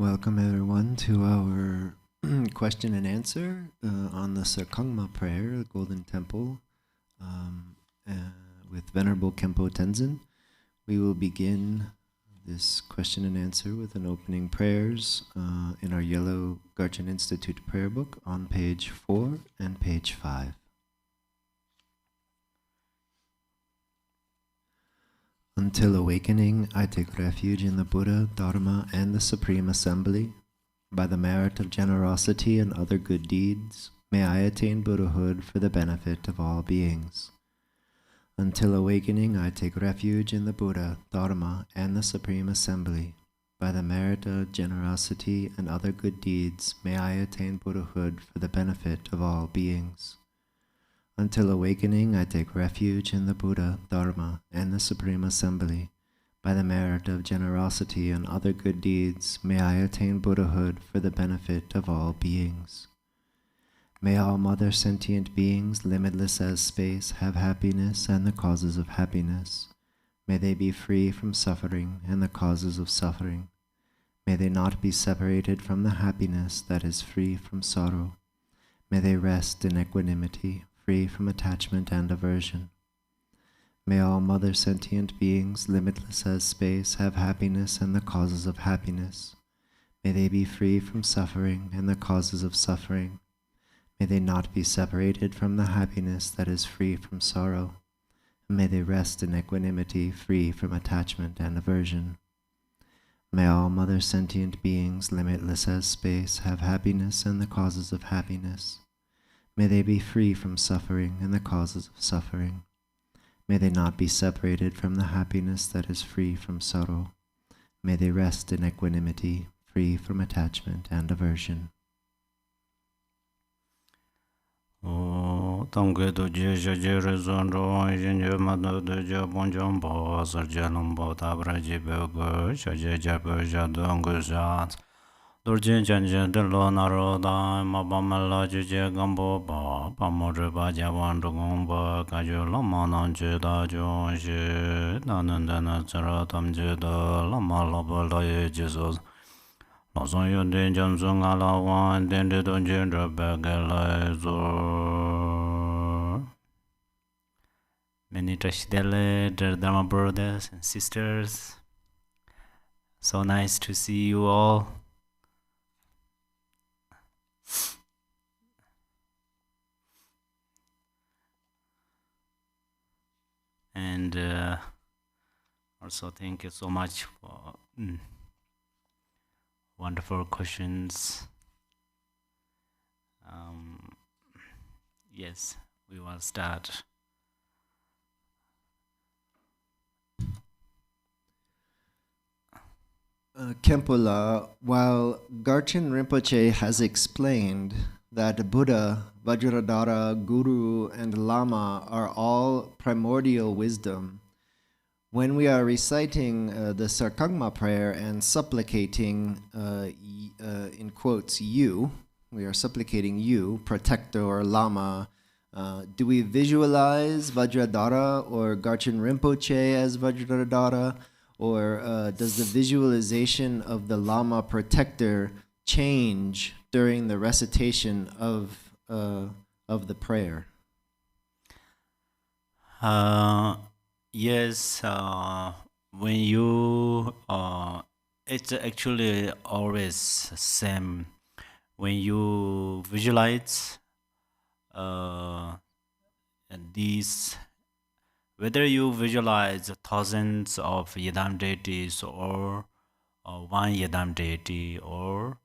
Welcome everyone to our question and answer on the Serkhangma prayer, the Golden Temple, with Venerable Khenpo Tenzin. We will begin this question and answer with an opening prayers in our yellow Dzogchen Institute prayer book on page 4 and page 5. Until awakening, I take refuge in the Buddha, Dharma, and the Supreme Assembly. By the merit of generosity and other good deeds, may I attain Buddhahood for the benefit of all beings. Until awakening, I take refuge in the Buddha, Dharma, and the Supreme Assembly. By the merit of generosity and other good deeds, may I attain Buddhahood for the benefit of all beings. Until awakening, I take refuge in the Buddha, Dharma, and the Supreme Assembly. By the merit of generosity and other good deeds, may I attain Buddhahood for the benefit of all beings. May all mother sentient beings, limitless as space, have happiness and the causes of happiness. May they be free from suffering and the causes of suffering. May they not be separated from the happiness that is free from sorrow. May they rest in equanimity, free from attachment and aversion. May all mother sentient beings, limitless as space, have happiness and the causes of happiness. May they be free from suffering and the causes of suffering. May they not be separated from the happiness that is free from sorrow. And may they rest in equanimity, free from attachment and aversion. May all mother sentient beings, limitless as space, have happiness and the causes of happiness. May they be free from suffering and the causes of suffering. May they not be separated from the happiness that is free from sorrow. May they rest in equanimity, free from attachment and aversion. Dorjin Janjan de Lonaro da Mabamala Juje Gambo Ba Pamodra Javan Dogomba Kajo Lamanan Jeda Jonje Nanandana Zaratam Jeda Lama Lobala Jesus Lozon Yundin Jamsung Alawan Dende Donjendra Bagalazo. Many Trashidele, Dharma brothers and sisters. So nice to see you all. And also thank you so much for wonderful questions. Yes, we will start. Khenpo, while Garchen Rinpoche has explained that Buddha, Vajradhara, Guru, and Lama are all primordial wisdom, when we are reciting the Serkhangma prayer and supplicating, in quotes, you, we are supplicating you, protector or Lama, do we visualize Vajradhara or Garchen Rinpoche as Vajradhara? Or does the visualization of the Lama protector change during the recitation of the prayer? Yes, when you it's actually always same. When you visualize these, whether you visualize thousands of Yidam deities or one Yidam deity, or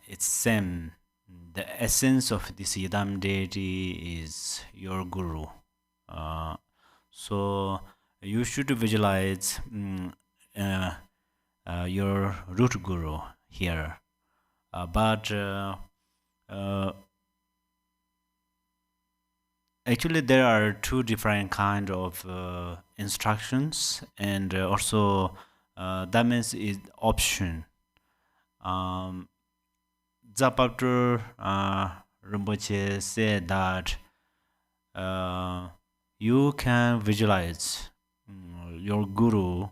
it's same. The essence of this Yidam deity is your Guru. So you should visualize your root Guru here. But actually, there are two different kind of instructions, and also that means it's option. Zapaptur Rinpoche said that you can visualize your Guru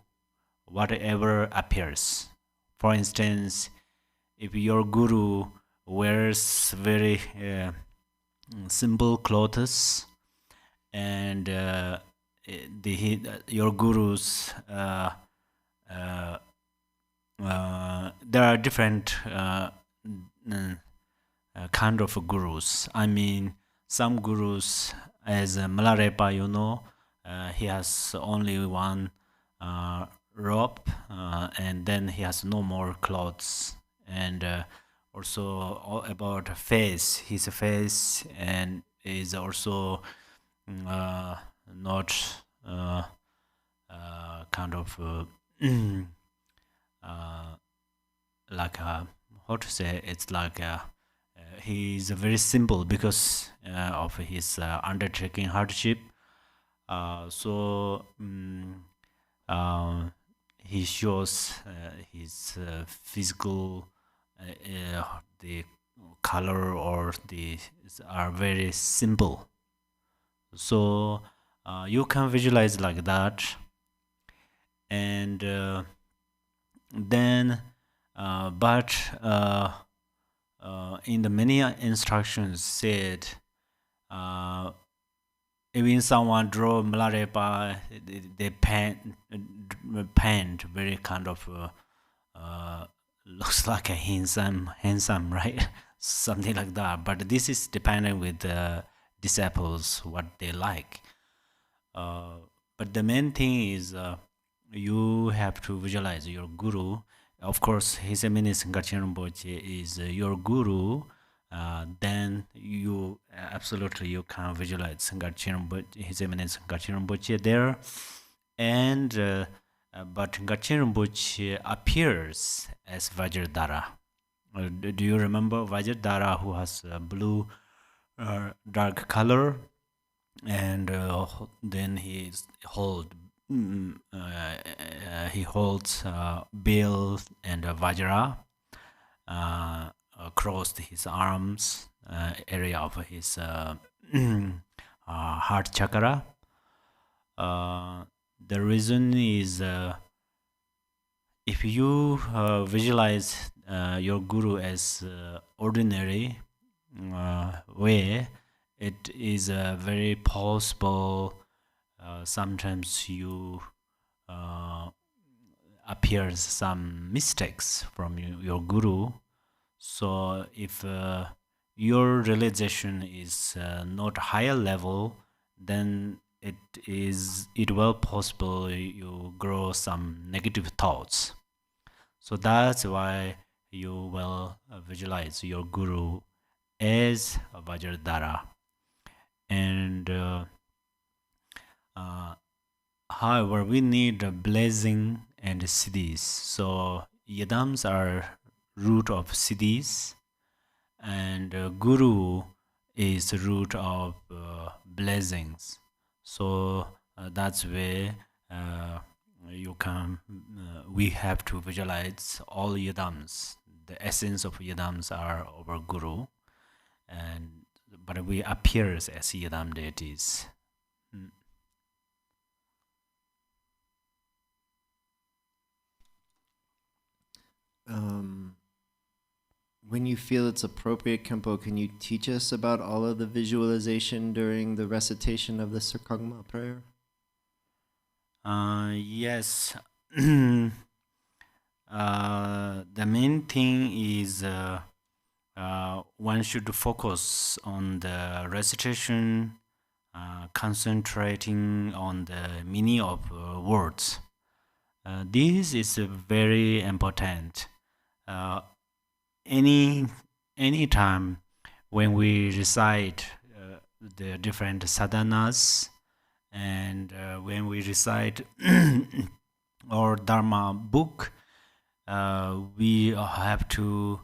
whatever appears. For instance, if your guru wears very simple clothes, and your gurus, there are different kind of gurus. I mean, some gurus, as Malarepa, he has only one robe, and then he has no more clothes. And also about his face, and is also not kind of like how to say, it's like he's very simple because of his undertaking hardship. So he shows his physical, the color or the are very simple. So you can visualize like that. And then but in the many instructions said, even someone draw Malarepa, they paint very kind of looks like a handsome, right? Something like that. But this is dependent with the disciples what they like. But the main thing is you have to visualize your guru. Of course, His Eminence Ngachchen Rinpoche is your guru. Then you absolutely you can visualize His Eminence Ngachchen Rinpoche there. And but Ngachchen Rinpoche appears as Vajradhara. Do you remember Vajradhara, who has a blue dark color, and then he holds bill and Vajra across his arms, area of his heart chakra. The reason is if you visualize your guru as ordinary way, it is very possible sometimes you appears some mistakes from your guru. So if your realization is not higher level, then it will possible you grow some negative thoughts. So that's why you will visualize your guru as Vajradhara. And however, we need a blessing and siddhis. So yadams are root of siddhis, and guru is the root of blessings. So that's where you can we have to visualize all yadams. The essence of yadams are our guru, and but we appears as yadam deities. When you feel it's appropriate, Khenpo, can you teach us about all of the visualization during the recitation of the Serkhangma prayer? Yes. The main thing is one should focus on the recitation, concentrating on the meaning of words. This is very important. Any time when we recite the different sadhanas, and when we recite our Dharma book, we have to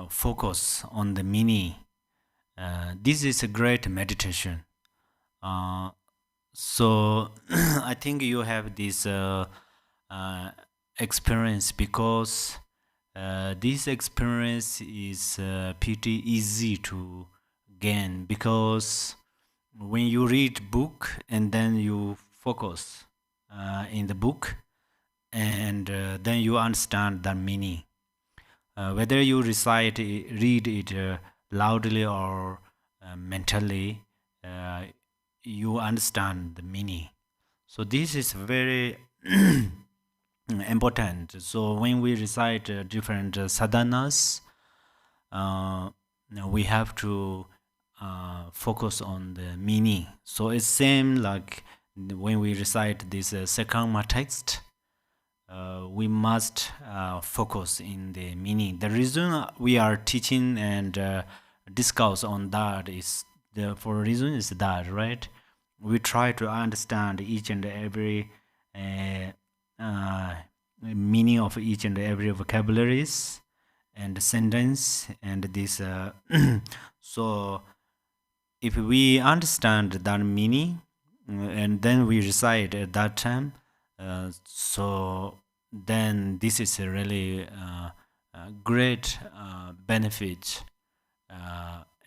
focus on the meaning. This is a great meditation. So I think you have this experience because this experience is pretty easy to gain, because when you read book and then you focus in the book, and then you understand the meaning. Whether you read it loudly or mentally, you understand the meaning. So this is very important. So when we recite different sadhanas, we have to focus on the meaning. So it's same like when we recite this Serkhangma text, we must focus in the meaning. The reason we are teaching and discuss on that is for reason is that, right? We try to understand each and every meaning of each and every vocabularies and sentence and this. So if we understand that meaning and then we recite at that time, so then this is a really great benefit,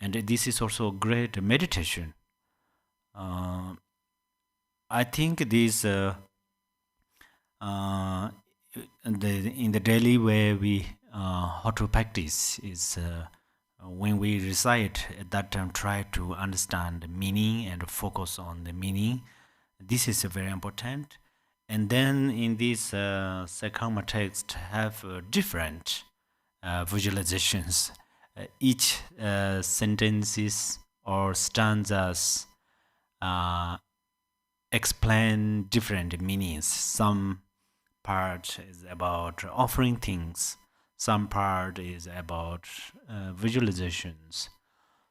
and this is also great meditation. I think this in the daily way we how to practice is when we recite at that time, try to understand the meaning and focus on the meaning. This is very important. And then in this Serkhangma text have different visualizations. Each sentences or stanzas explain different meanings. Some part is about offering things. Some part is about visualizations.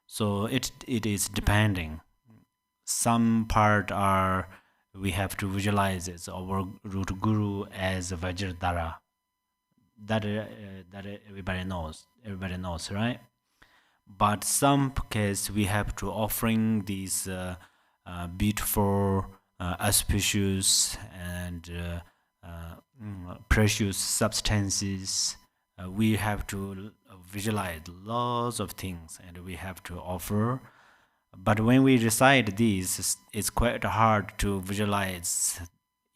So it is depending. Some part are we have to visualize as our root guru as a Vajradhara. That everybody knows. Everybody knows, right? But some case we have to offering these beautiful, auspicious, and precious substances. We have to visualize lots of things, and we have to offer. But when we recite these, it's quite hard to visualize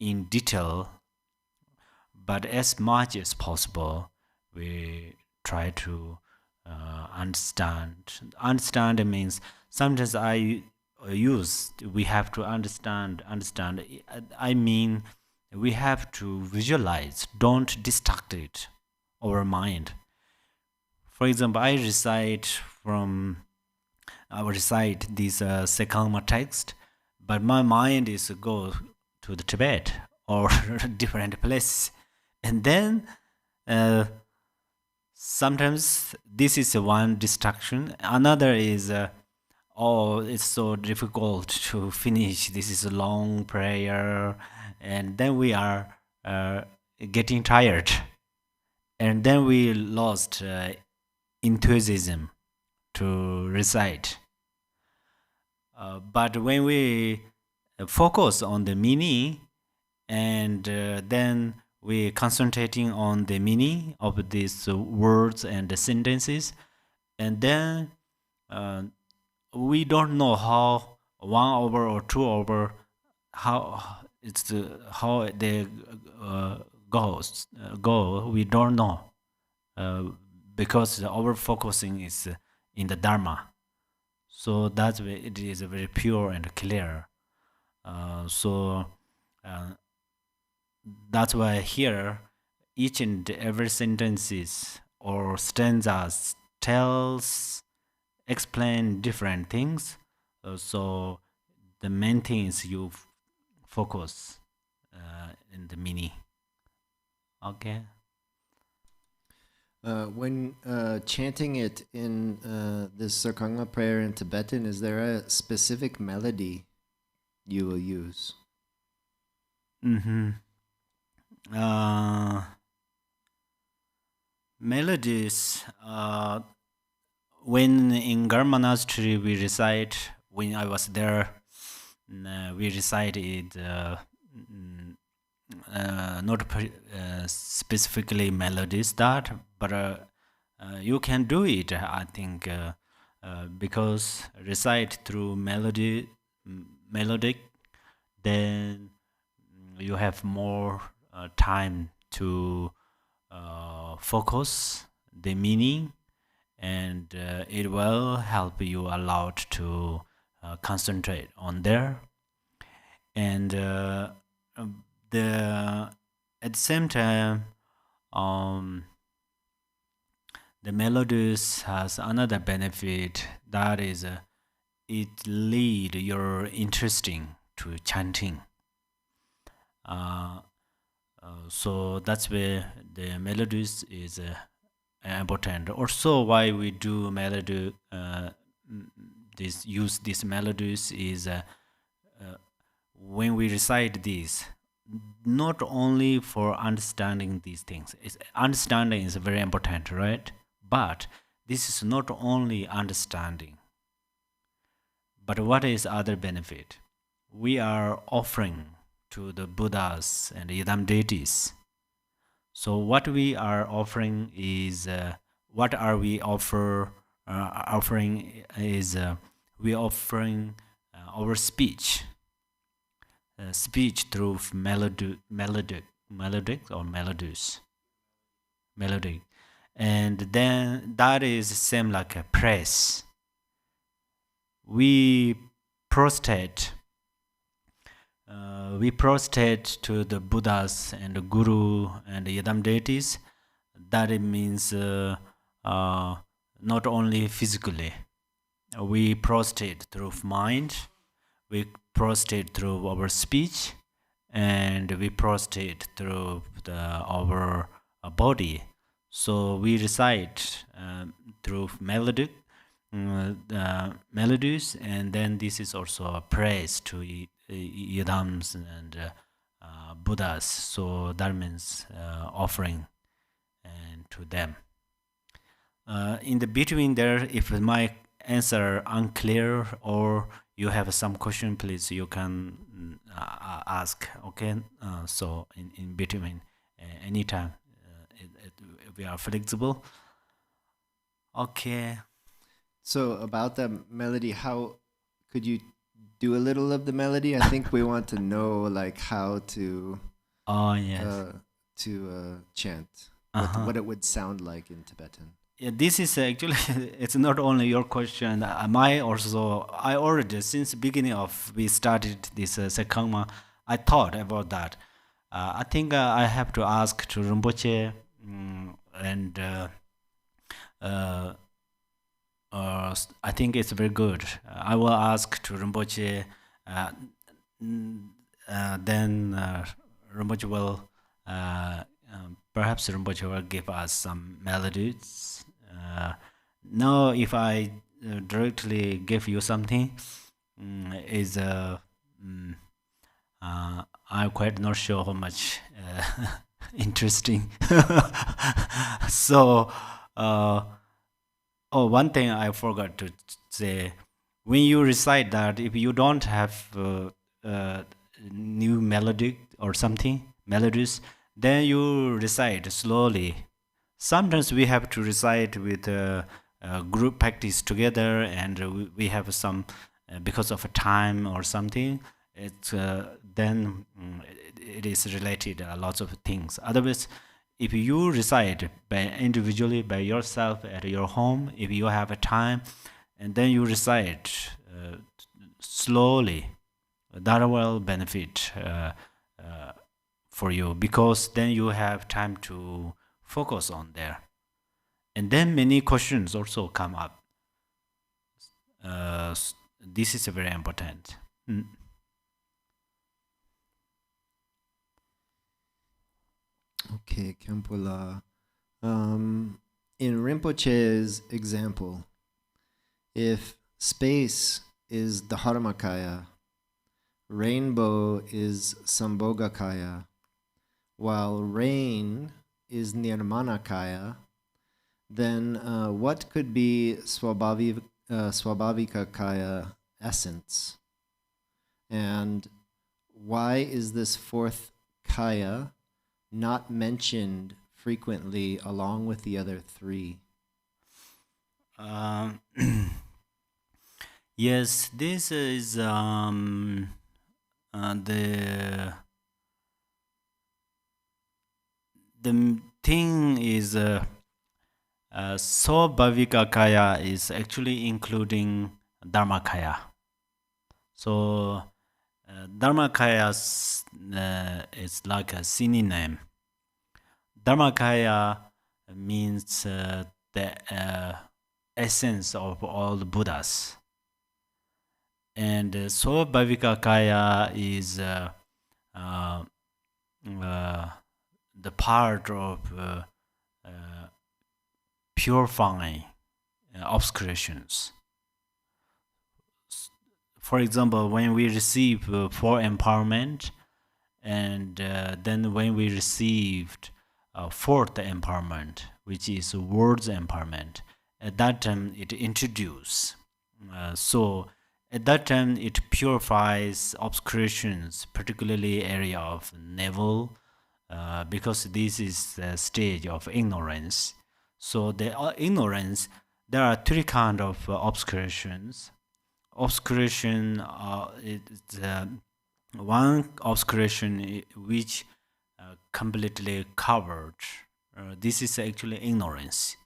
in detail. But as much as possible, we try to understand. Understand means sometimes I use we have to understand. I mean we have to visualize. Don't distract it, our mind. For example, I recite this Serkhangma text, but my mind is to go to the Tibet or different places, and then sometimes this is one distraction. Another is oh, it's so difficult to finish. This is a long prayer, and then we are getting tired, and then we lost enthusiasm to recite. But when we focus on the meaning and then we concentrating on the meaning of these words and the sentences, and then we don't know how 1 hour or 2 hour how it's how they go. We don't know because our focusing is in the Dharma. So that's why it is very pure and clear. So that's why here each and every sentences or stanzas explain different things. So the main thing is you focus in the meaning. Okay. When chanting it in this Serkhangma prayer in Tibetan, is there a specific melody you will use? Melodies. When in Gar Monastery we recite, when I was there, we recited not specifically melodies that, but you can do it. I think because recite through melodic, then you have more time to focus the meaning, and it will help you a lot to concentrate on there. And the at the same time, um, the melodies has another benefit, that is it lead your interesting to chanting. So that's where the melodies is important. Also, why we do melody, this use these melodies is when we recite these, not only for understanding these things. Understanding is very important, right? But this is not only understanding. But what is other benefit? We are offering to the Buddhas and Yidam deities. So what we are offering is what are we offering is we offering our speech, speech through melodic or melodic, and then that is same like a praise. We prostrate. We prostrate to the Buddhas and the Guru and the Yidam deities. That it means not only physically. We prostrate through mind, we prostrate through our speech, and we prostrate through our body. So we recite through melodies, and then this is also a praise to Yidams and Buddhas. So that means offering and to them. In the between there, if my answer unclear or you have some question, please you can ask. Okay, so in between, anytime we are flexible. Okay. So about the melody, how could you do a little of the melody? I think we want to know like how to Yes. Chant, what it would sound like in Tibetan. Yeah, this is actually it's not only your question. I already since the beginning of we started this Serkhangma, I thought about that. I think I have to ask to Rinpoche, and I think it's very good. I will ask to Rinpoche, then Rinpoche will perhaps Rinpoche will give us some melodies. Now, if I directly give you something, is I'm quite not sure how much interesting. So, one thing I forgot to say: when you recite that, if you don't have new melodic or something melodies, then you recite slowly. Sometimes we have to recite with group practice together, and we have some because of a time or something. Then it is related a lots of things. Otherwise, if you recite by individually by yourself at your home, if you have a time, and then you recite slowly, that will benefit for you, because then you have time to focus on there, and then many questions also come up. This is very important. Okay, Khenpo. In Rinpoche's example, if space is the Dharmakaya, rainbow is Sambhogakaya, while rain is Nirmanakaya, then what could be Swabhavikakaya essence? And why is this fourth kaya not mentioned frequently along with the other three? Yes, this is the. the thing is, Swabhavika Kaya is actually including Dharmakaya. So Dharmakaya is like a synonym. Dharmakaya means the essence of all the Buddhas. And Swabhavika Kaya is the part of purifying obscurations. For example, when we receive for empowerment, and then when we received fourth empowerment, which is words empowerment, at that time it introduces. So at that time it purifies obscurations, particularly area of navel, because this is the stage of ignorance. So the ignorance, there are three kind of obscurations. Obscuration is one obscuration which completely covered. This is actually ignorance.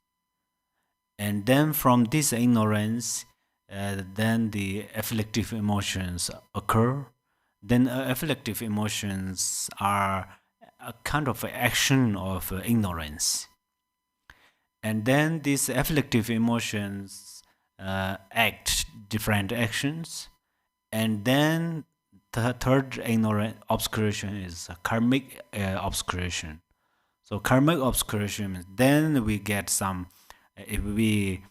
And then from this ignorance, then the afflictive emotions occur. Then afflictive emotions are a kind of action of ignorance. And then these afflictive emotions act different actions. And then the third ignorant obscuration is karmic obscuration. So karmic obscuration means then we get some, if we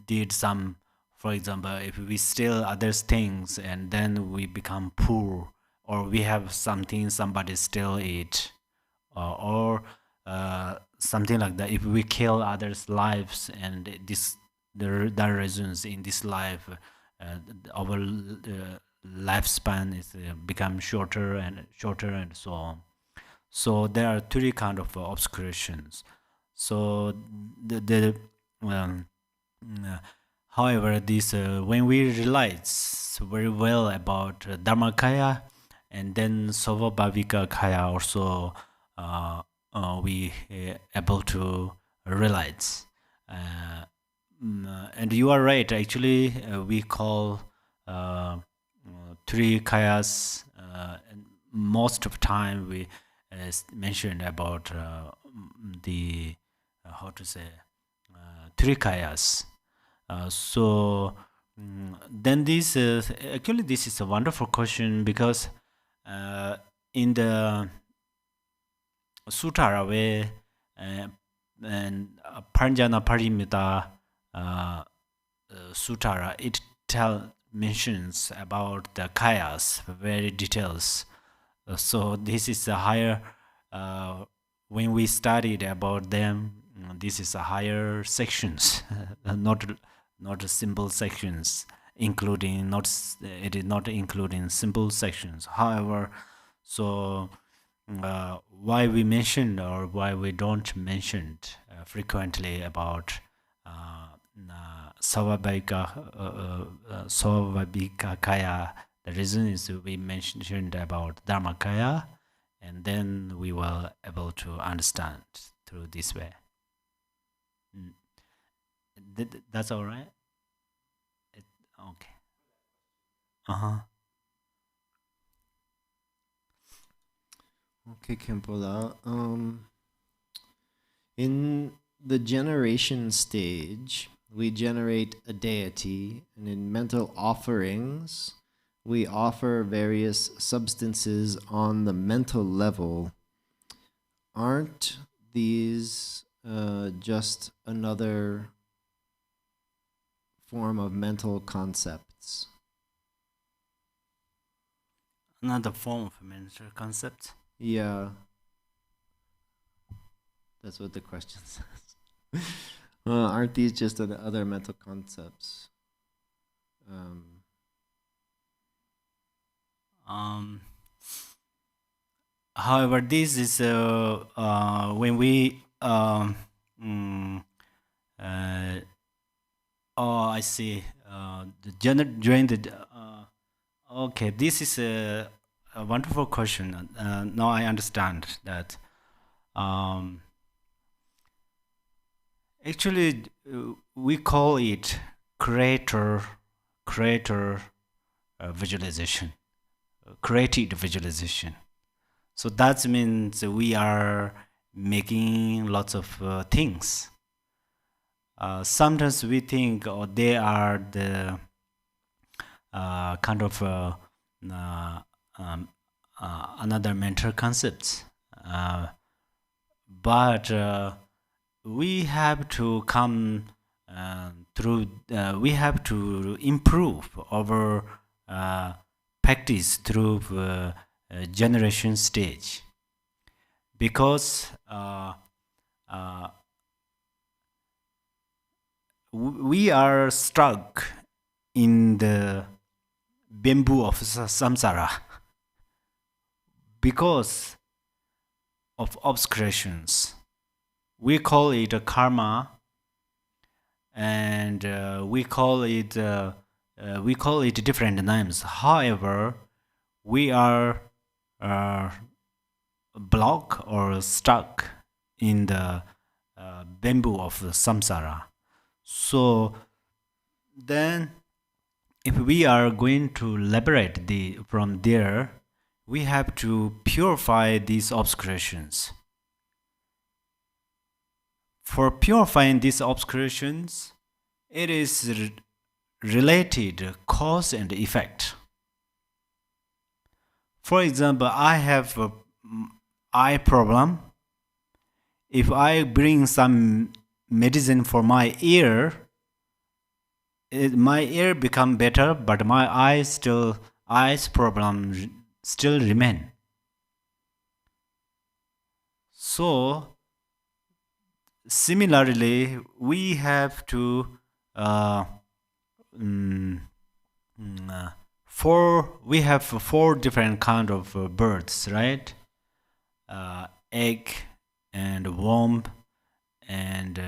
did some, for example, if we steal others' things and then we become poor, or we have something somebody steal it, or something like that. If we kill others' lives and that reasons in this life, our lifespan is become shorter and so on. So there are three kind of obscurations. So however, this when we realize very well about Dharmakaya, and then Swabhavika Kaya also we able to realize. And you are right. Actually, we call three kayas. And most of the time, we mentioned about the how to say three kayas. So then this actually this is a wonderful question, because in the Sutara where and Paranjana Parimita Sutara, it mentions about the kayas very details. So this is a higher when we studied about them, this is a higher sections, not simple sections, including not it is not including simple sections. However, so why we mentioned or why we don't mention frequently about Swabhavika Kaya, the reason is we mentioned about Dharmakaya, and then we were able to understand through this way. That's all right? Okay. Uh-huh. Okay, Khenpo. In the generation stage, we generate a deity, and in mental offerings, we offer various substances on the mental level. Aren't these just another form of mental concepts? Another form of mental concept? Yeah. That's what the question says. Aren't these just other mental concepts? However, this is when we oh, I see. During the okay, this is a wonderful question. Now I understand that. Actually, we call it creator visualization, created visualization. So that means we are making lots of things. Sometimes we think they are the kind of another mental concepts, but we have to come through. We have to improve our practice through generation stage, because we are stuck in the bamboo of samsara because of obscurations. We call it a karma, and we call it different names. However, we are blocked or stuck in the bamboo of the samsara. So then, if we are going to liberate from there, we have to purify these obscurations. For purifying these obscurations, it is related cause and effect. For example, I have an eye problem. If I bring some medicine for my ear, my ear become better, but my eyes problem still remain. So similarly, we have to we have four different kind of birds, right? Egg and worm, and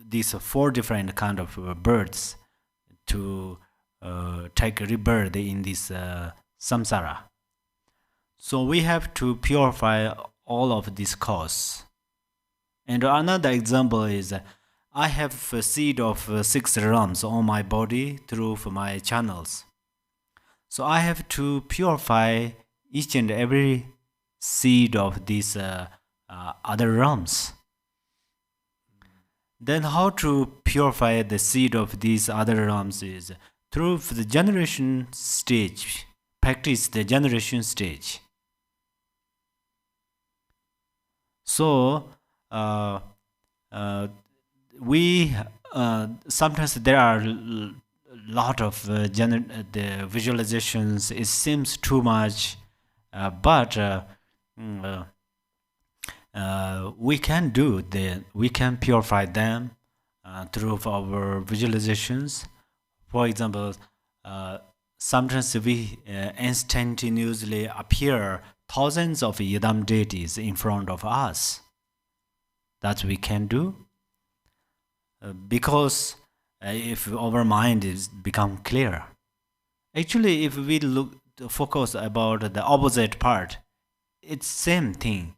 these four different kind of birds to take rebirth in this samsara. So we have to purify all of these cause. And another example is I have a seed of 6 realms on my body through my channels. So I have to purify each and every seed of these other realms. Then how to purify the seed of these other realms is through the generation stage. Practice the generation stage. So we sometimes there are a lot of the visualizations. It seems too much, but we can we can purify them through our visualizations. For example, sometimes we instantaneously appear thousands of yidam deities in front of us. That we can do because if our mind is become clear. Actually, if we focus about the opposite part, it's same thing.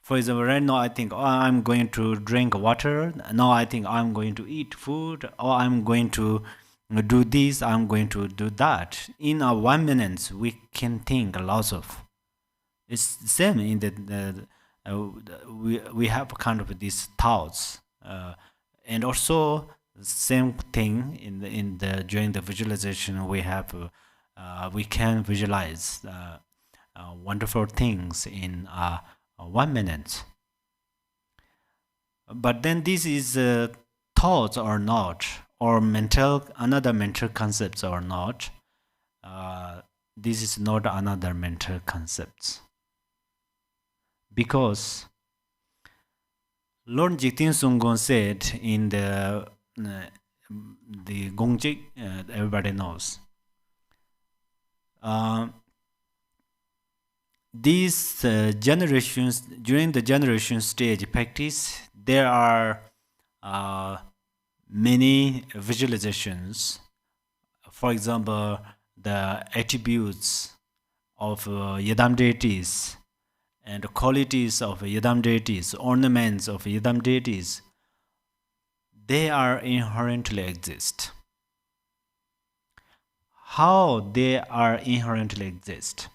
For example, right now I think, oh, I'm going to drink water. Now I think I'm going to eat food, or I'm going to do this, I'm going to do that. In a 1 minute, we can think lots of. It's the same in we have kind of these thoughts, and also same thing in the during the visualization we have. We can visualize wonderful things in 1 minute. But then this is thoughts or not, or another mental concepts or not. This is not another mental concepts, because Lord Jigten Sunggon said in the Gongjik, everybody knows. These generations, during the generation stage practice, there are many visualizations. For example, the attributes of Yidam deities, and qualities of yidam deities, ornaments of yidam deities, they are inherently exist. How they are inherently exist?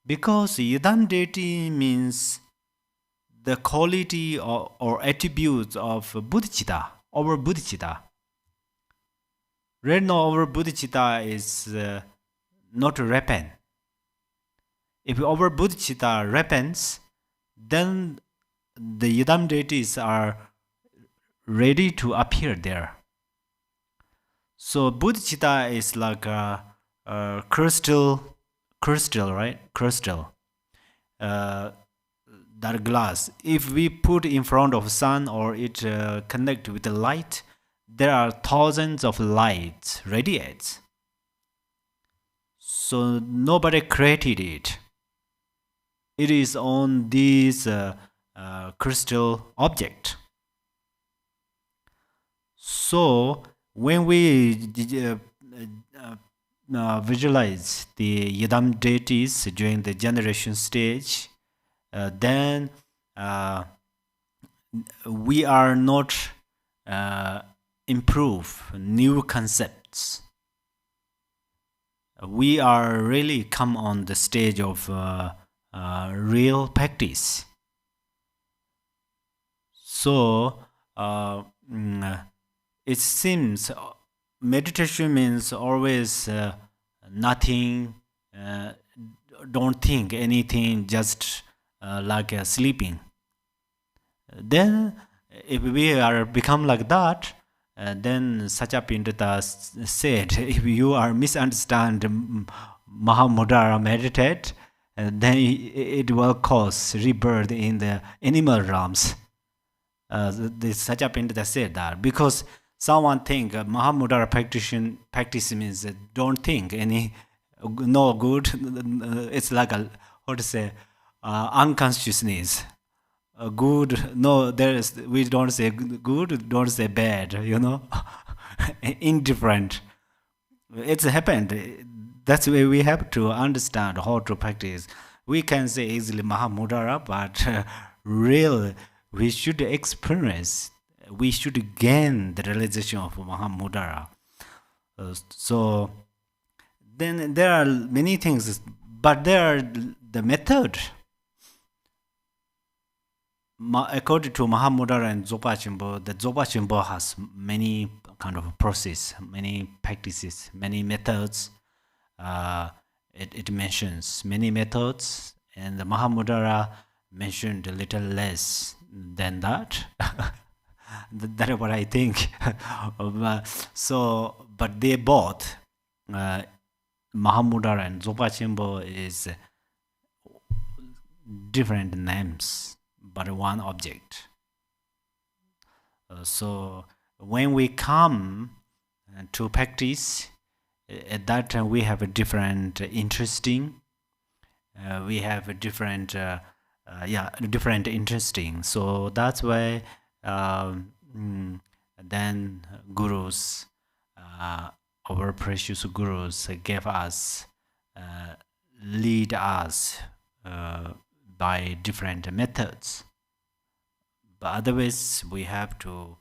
Because yidam deity means the quality or attributes of bodhicitta, our bodhicitta. Right now, our bodhicitta is not ripen. If our bodhicitta ripens, then the yidam deities are ready to appear there. So bodhicitta is like a crystal, right? Crystal. That glass. If we put in front of sun or it connect with the light, there are thousands of lights radiates. So nobody created it. It is on this crystal object. So when we visualize the yidam deities during the generation stage, then we are not improve new concepts. We are really come on the stage of real practice. So it seems meditation means always nothing, don't think anything, just like sleeping. Then if we are become like that, then Satyapindita said, if you are misunderstand Mahamudra meditate, then it will cause rebirth in the animal realms. The Satyapindita said that because someone think Mahamudra practice means don't think any no good. It's like a what to say unconsciousness. Good, no, we don't say good, don't say bad, indifferent. It's happened. That's why we have to understand how to practice. We can say easily Mahamudra, but really we should experience, we should gain the realization of Mahamudra. So then there are many things, but there are the method. According to Mahamudra and Dzogpa Chenpo, the Dzogpa Chenpo has many kind of process, many practices, many methods. It mentions many methods, and the Mahamudra mentioned a little less than that. That is what I think. But they both, Mahamudra and Dzogpa Chenpo, is different names, but one object. So when we come to practice, at that time we have a different interesting. We have a different, different interesting. So that's why then gurus, our precious gurus, gave us, lead us by different methods. But otherwise, we have to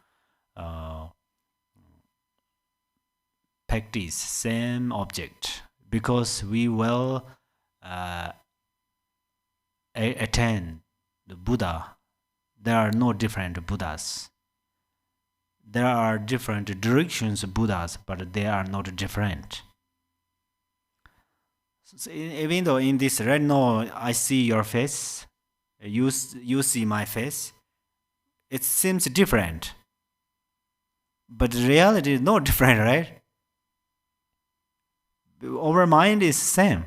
practice same object, because we will attain the Buddha. There are no different Buddhas. There are different directions of Buddhas, but they are not different. So even though in this right now I see your face, you see my face, it seems different, but reality is not different, right? Our mind is same.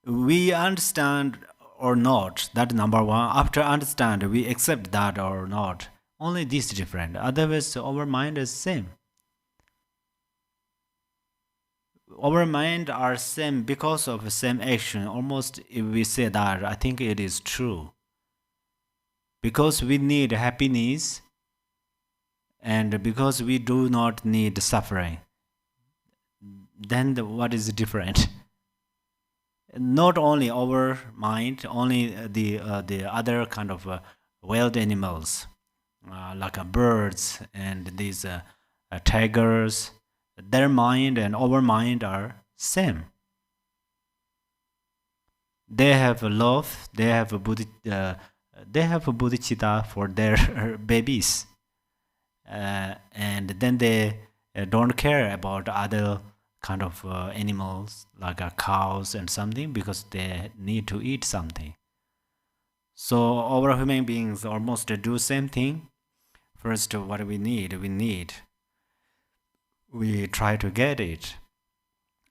We understand or not, that number one. After understand, we accept that or not. Only this different. Otherwise, our mind is same. Our mind are same because of the same action. Almost, if we say that, I think it is true. Because we need happiness, and because we do not need suffering, then what is different? not only our mind, only the other kind of wild animals, like birds and these tigers, their mind and our mind are same. They have love, they have a bodhicitta for their babies, and then they don't care about other kind of animals like cows and something, because they need to eat something. So our human beings almost do same thing. First, what we try to get it.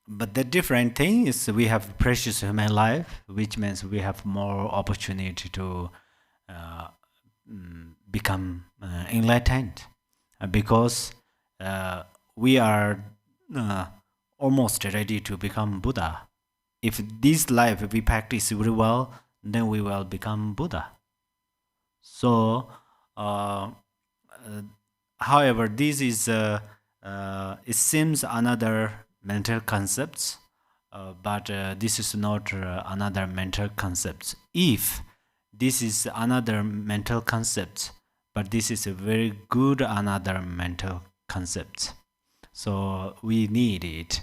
But the different thing is we have precious human life, which means we have more opportunity to become enlightened, because we are almost ready to become Buddha. If this life we practice very well, then we will become Buddha. So, however, this is it seems another mental concepts, but this is not another mental concept. If this is another mental concept, but this is a very good another mental concept, so we need it.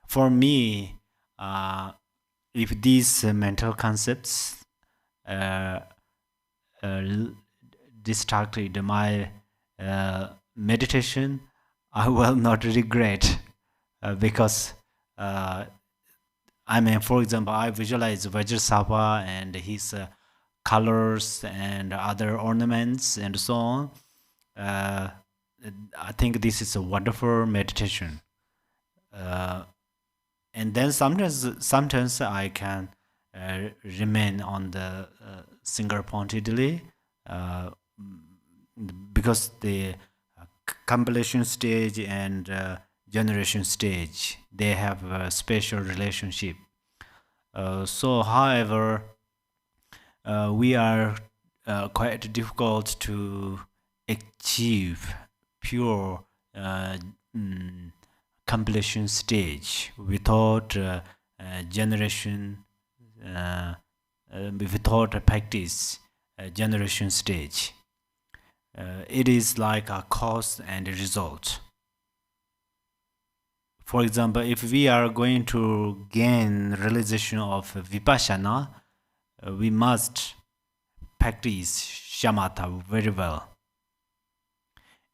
For me, if these mental concepts distracted my meditation, I will not regret, because I mean, for example, I visualize Vajrasattva and his colors and other ornaments and so on. I think this is a wonderful meditation. And then sometimes I can remain on the single pointedly, because the compilation stage and generation stage, they have a special relationship. So, however, we are quite difficult to achieve pure completion stage without generation, without a practice generation stage. It is like a cause and a result. For example, if we are going to gain realization of vipassana, we must practice shamatha very well.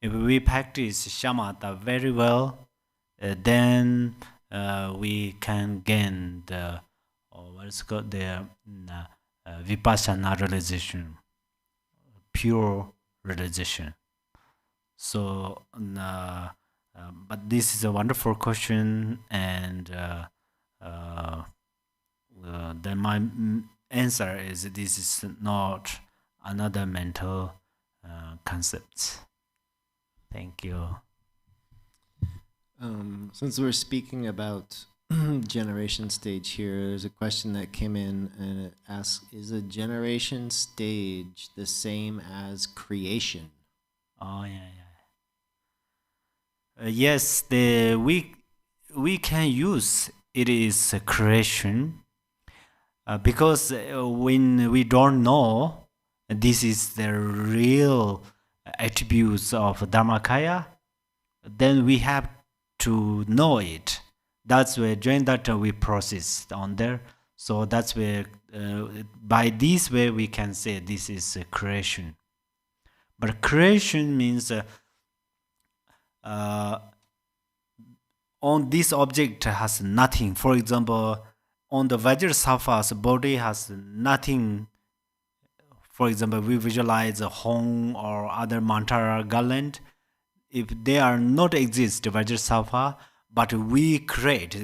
If we practice shamatha very well, then we can gain the what's called the vipassana realization, pure realization. So, but this is a wonderful question, and then my answer is this is not another mental concept. Thank you. Since we're speaking about generation stage here, there's a question that came in and it asks, is a generation stage the same as creation? Oh, yeah. Yes, we can use it is a creation, because when we don't know this is the real attributes of Dharmakaya, then we have to know it. That's where during that we process on there. So that's where by this way we can say this is a creation. But creation means on this object has nothing. For example, on the Vajrasattva's body has nothing. For example, we visualize a home or other mantra garland. If they are not exist Vajrasattva, but we create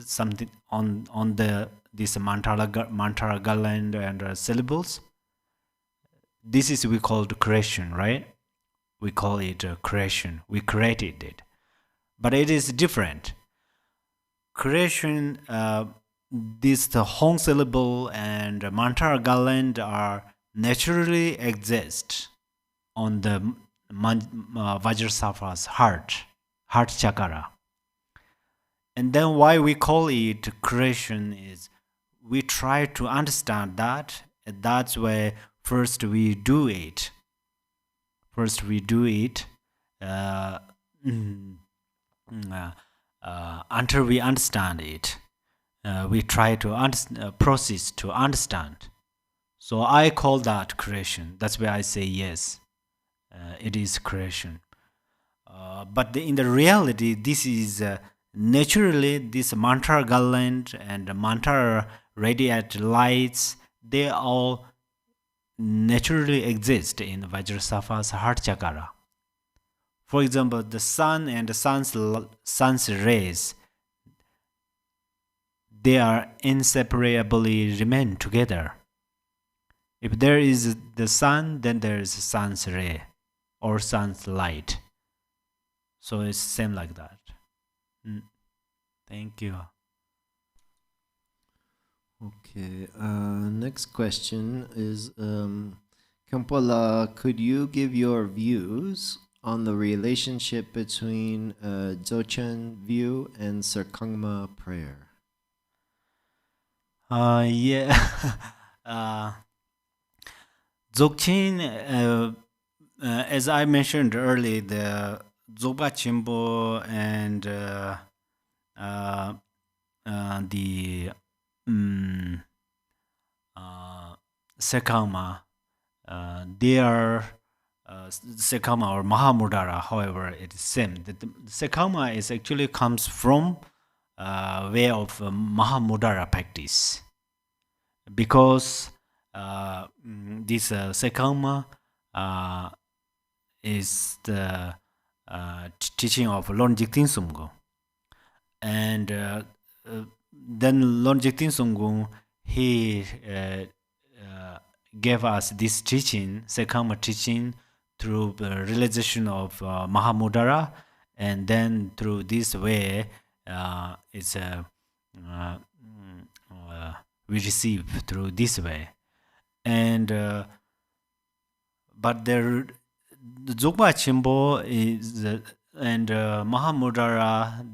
something on the this mantra garland and syllables, this is we call the creation, right? We call it creation. We created it, but it is different. Creation, this the home syllable and mantra garland are naturally exist on the Vajrasattva's heart chakra. And then why we call it creation is we try to understand that. That's why first we do it. First we do it until we understand it. We try to process to understand. So I call that creation. That's why I say yes, it is creation. But in the reality, this is naturally this mantra garland and mantra radiate lights. They all naturally exist in Vajrasattva's heart chakra. For example, the sun and the sun's rays, they are inseparably remain together. If there is the sun, then there is sun's ray or sun's light. So it's same like that. Thank you. Okay, next question is, Khenpo, could you give your views on the relationship between Dzogchen view and Serkhangma prayer? Dzogchen, as I mentioned earlier, the Dzogpa Chimbo and the Serkhangma, they are Serkhangma or Mahamudra, however, it is same. The Serkhangma is actually comes from way of Mahamudra practice, because this Serkhangma is the teaching of Lord Jigten Sumgong, and then Lord Jigten Sumgong, he gave us this teaching, Serkhangma teaching, through the realization of Mahamudra, and then through this way, it's we receive through this way, and but the Dzogpa Chimbo is and Mahamudra,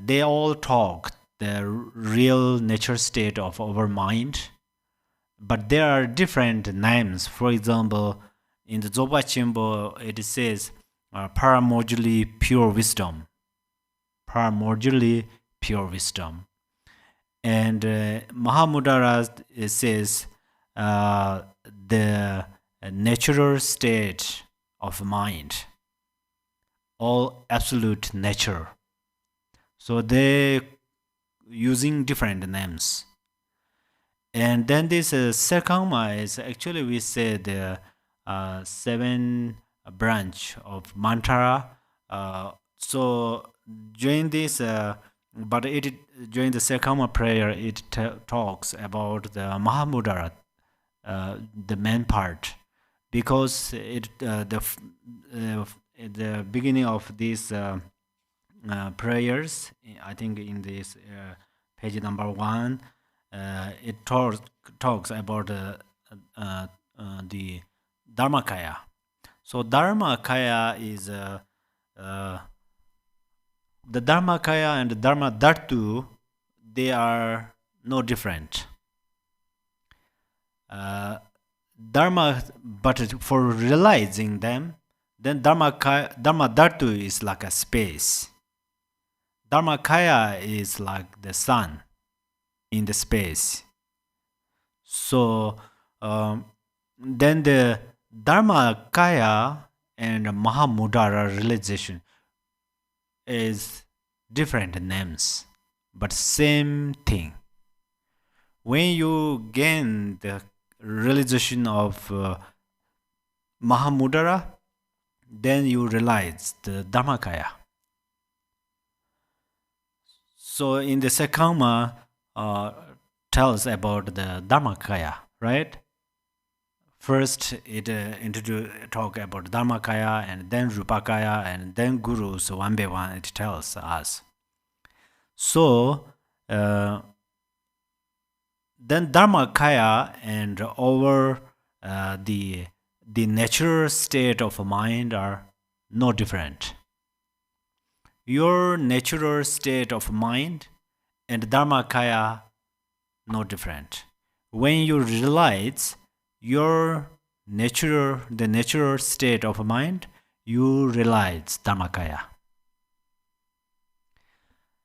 they all talk the real nature state of our mind, but there are different names. For example, in the Dzogpa Chimbo, it says paramoduli pure wisdom, paramoduli pure wisdom, and Mahamudra says the natural state of mind, all absolute nature. So they using different names. And then this Serkhangma is actually, we say, the 7 branch of mantra. So during this, during the Serkhangma prayer, it talks about the Mahamudra, the main part, because the beginning of these prayers, I think in this page number 1, it talks about the Dharmakaya. So Dharmakaya is the Dharmakaya and the Dharma Dhartu, they are no different. Dharma, but for realizing them, then Dharma Dhartu is like a space. Dharmakaya is like the sun in the space. So then the Dharmakaya and Mahamudra realization is different names, but same thing. When you gain the realization of Mahamudra, then you realize the Dharmakaya. So in the Serkhangma tells about the Dharmakaya, right? First, it talk about Dharmakaya, and then Rupakaya, and then Gurus, one by one, it tells us. So then Dharmakaya and our the natural state of mind are no different. Your natural state of mind and Dharmakaya no different. When you realize the natural state of mind, you realize Dharmakaya.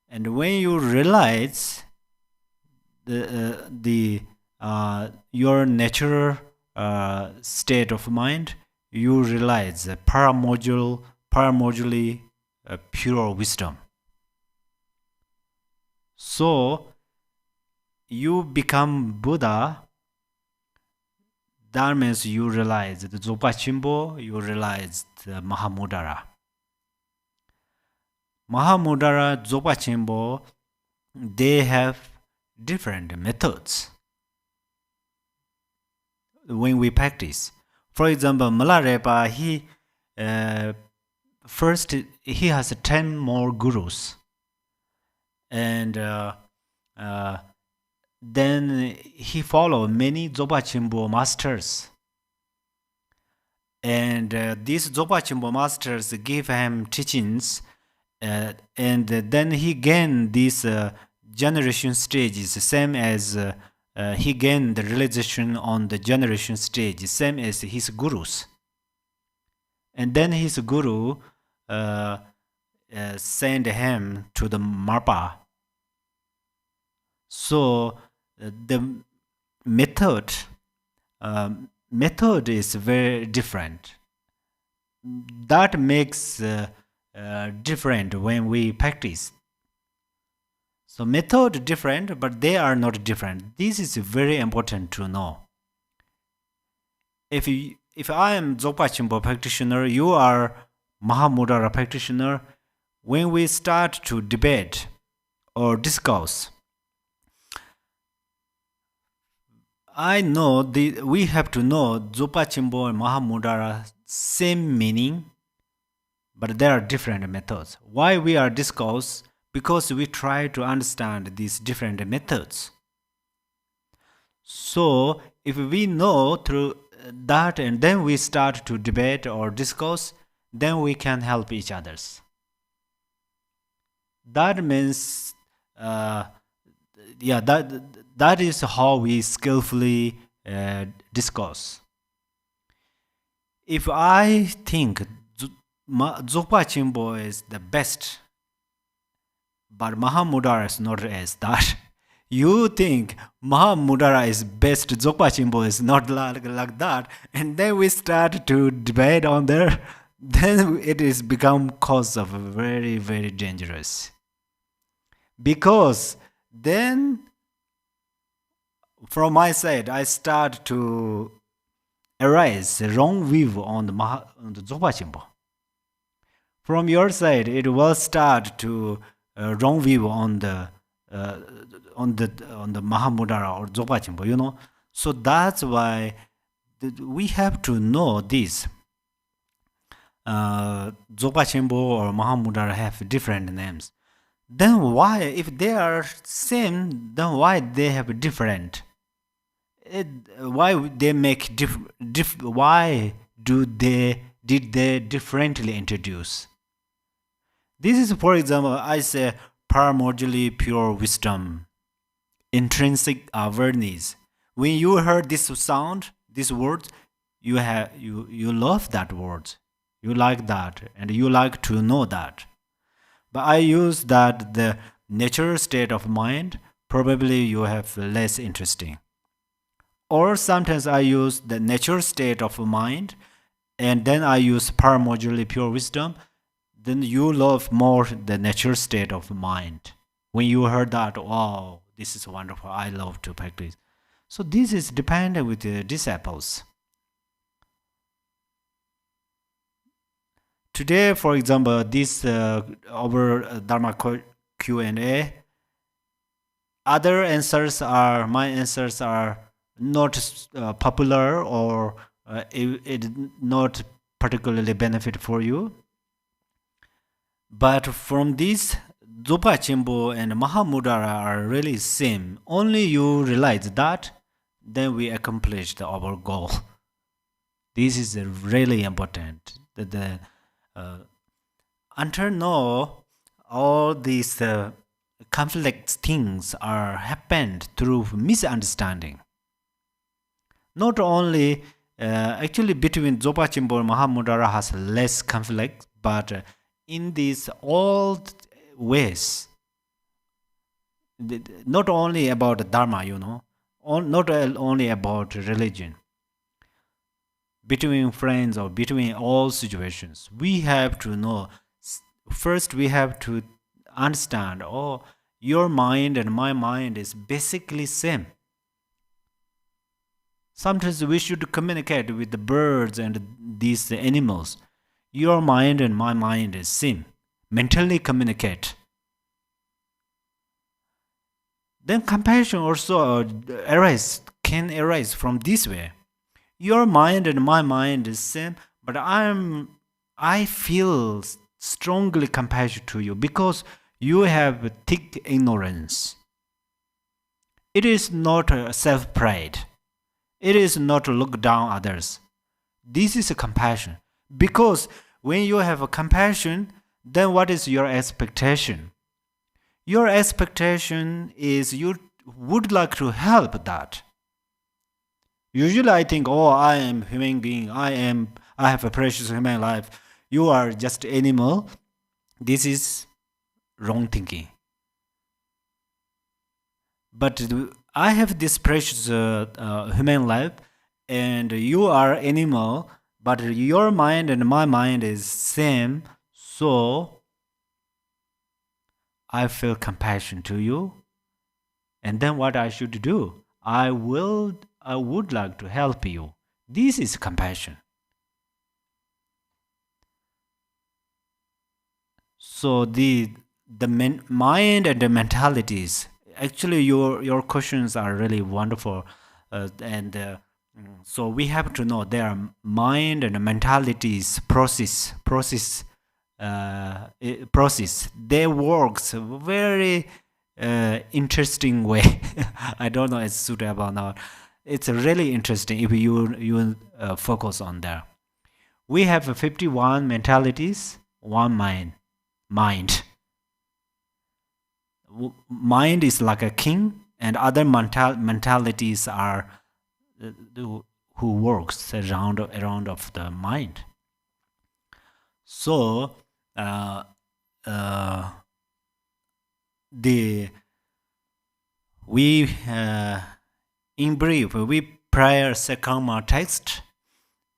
And when you realize your natural state of mind, you realize the paramodally pure wisdom. So you become Buddha. That means you realize the Dzogpa Chimbo, you realize the Mahamudra. Mahamudra, Dzogpa Chimbo, they have different methods when we practice. For example, Malarepa, he has 10 more gurus, and then he followed many Dzogpa Chimbo masters, and these Dzogpa Chimbo masters give him teachings, and then he gained these generation stages, same as he gained the realization on the generation stage, same as his gurus. And then his guru sent him to the Marpa. So the method is very different. That makes different when we practice. So method different, but they are not different. This is very important to know. If I am Dzogpa Chimbo practitioner, you are Mahamudra practitioner, when we start to debate or discuss, I know we have to know Dzogpa Chimbo and Mahamudra same meaning, but there are different methods. Why we are discuss? Because we try to understand these different methods. So if we know through that and then we start to debate or discuss, then we can help each others. That means that is how we skillfully discuss. If I think Dzogpa Chimbo is the best, but Mahamudra is not as that, you think Mahamudra is best, Dzogpa Chimbo is not like that, and then we start to debate on there, then it is become cause of very, very dangerous. Because then from my side, I start to arise the wrong view on the Dzogpa Chimbo. From your side, it will start to wrong view on the Mahamudra or Dzogpa Chimbo, you know. So that's why we have to know this. Dzogpa Chimbo or Mahamudra have different names. Then why, if they are same, then why they have different? Why they make why did they differently introduce? This is, for example, I say paramodally pure wisdom, intrinsic awareness. When you heard this sound, this word, you love that word, you like that, and you like to know that. But I use that the natural state of mind, probably you have less interesting. Or sometimes I use the natural state of mind, and then I use paramodally pure wisdom. Then you love more the natural state of mind. When you heard that, wow, this is wonderful, I love to practice. So this is dependent with the disciples. Today, for example, this our Dharma Q&A, my answers are not popular or it not particularly benefit for you. But from this, Dzogpa Chimbo and Mahamudra are really same. Only you realize that, then we accomplished our goal. This is really important. Until now, all these conflict things are happened through misunderstanding. Not only actually between Dzogchen and Mahamudra has less conflict, but in these all ways, not only about Dharma, not only about religion, between friends or between all situations, we have to know. First, we have to understand, your mind and my mind is basically same. Sometimes we should communicate with the birds and these animals. Your mind and my mind is same. Mentally communicate. Then compassion also can arise from this way. Your mind and my mind is same, but I feel strongly compassion to you because you have thick ignorance. It is not self-pride. It is not to look down others. This is a compassion. Because when you have a compassion, then what is your expectation? Your expectation is you would like to help that. Usually I think, I am human being. I have a precious human life. You are just animal. This is wrong thinking. But I have this precious human life, and you are animal, but your mind and my mind is same, so I feel compassion to you. And then what I should do? I would like to help you. This is compassion. So the mind and the mentalities. Actually, your questions are really wonderful, so we have to know their mind and mentalities process. They works very interesting way. I don't know it's suitable or not. It's really interesting if you focus on that. We have 51 mentalities, one mind. Mind is like a king, and other mentalities are who works around of the mind. So in brief, we prior Serkhangma text,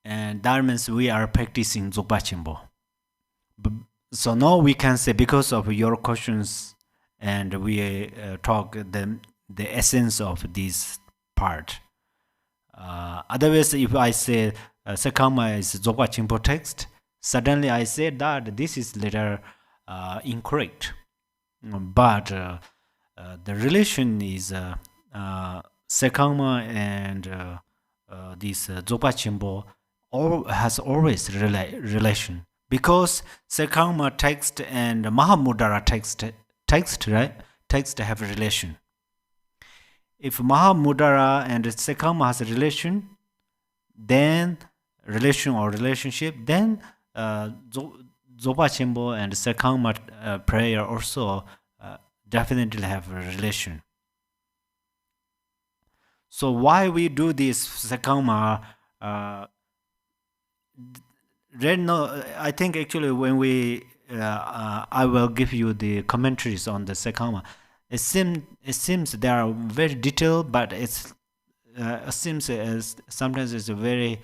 and that means we are practicing Dzogpa Chimbo. So now we can say, because of your questions, and we talk the essence of this part. Otherwise, if I say Serkhangma is Dzogpa Chimbo text, suddenly I say that this is little incorrect. But the relation is Serkhangma and this Dzogpa Chimbo has always relation, because Serkhangma text and Mahamudra text have a relation. If Mahamudra and Serkhangma has a relation, then relationship, then Dzogpa Chimbo and Serkhangma prayer also definitely have a relation. So why we do this Serkhangma? I think actually when we I will give you the commentaries on the Serkhangma. It seems they are very detailed, but it seems as sometimes it's a very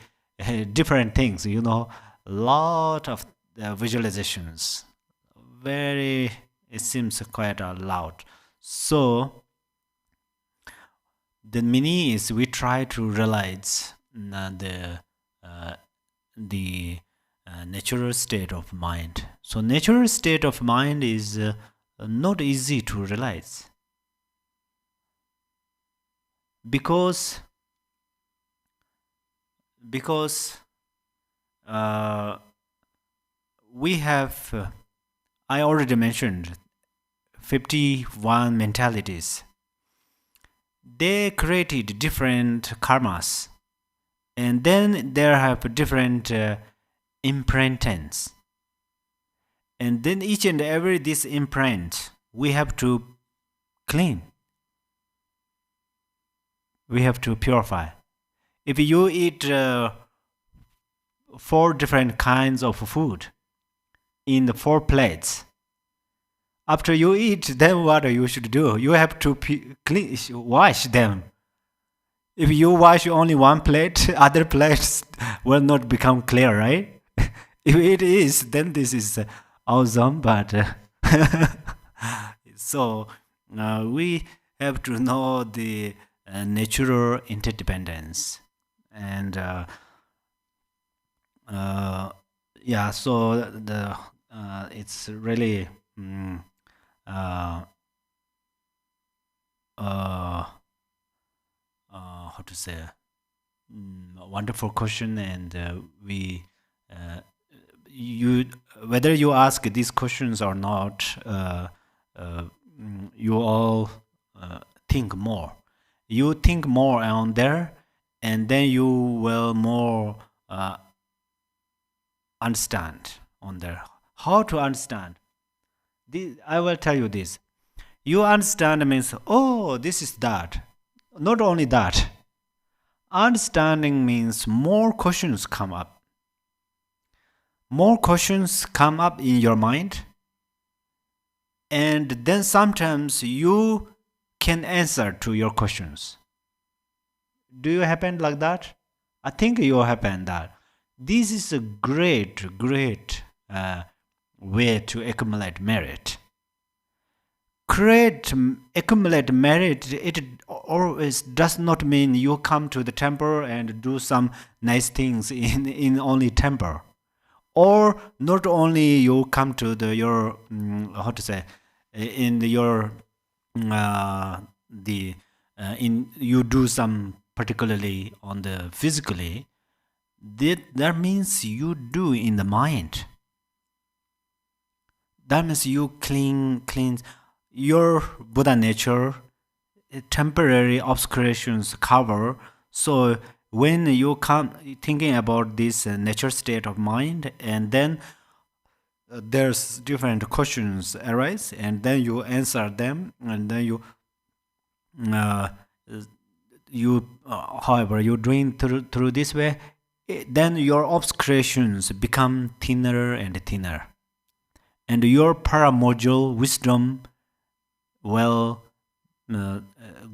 different things. A lot of visualizations. It seems quite a lot. So the meaning is we try to realize the natural state of mind. So natural state of mind is not easy to realize, because we have I already mentioned 51 mentalities. They created different karmas, and then there have different imprintings. And then each and every this imprint, we have to clean. We have to purify. If you eat 4 different kinds of food in the 4 plates, after you eat, then what you should do? You have to wash them. If you wash only 1 plate, other plates will not become clear, right? If it is, then this is awesome, but so we have to know the natural interdependence. And yeah, so the it's really how to say, a wonderful question. And you, whether you ask these questions or not, you all think more. You think more on there, and then you will more understand on there. How to understand? I will tell you this. You understand means, oh, this is that. Not only that. Understanding means more questions come up. More questions come up in your mind. And then sometimes you can answer to your questions. Do you happen like that? I think you happen that. This is a great way to accumulate merit. Accumulate merit, it always does not mean you come to the temple and do some nice things in only temple. Or not only you come to your how to say, in your you do some particularly on the physically. That means you do in the mind. That means you clean your Buddha nature, temporary obscurations cover. So when you come thinking about this nature state of mind, and then there's different questions arise, and then you answer them, and then however you're doing through this way, then your obscurations become thinner and thinner, and your paramodule wisdom will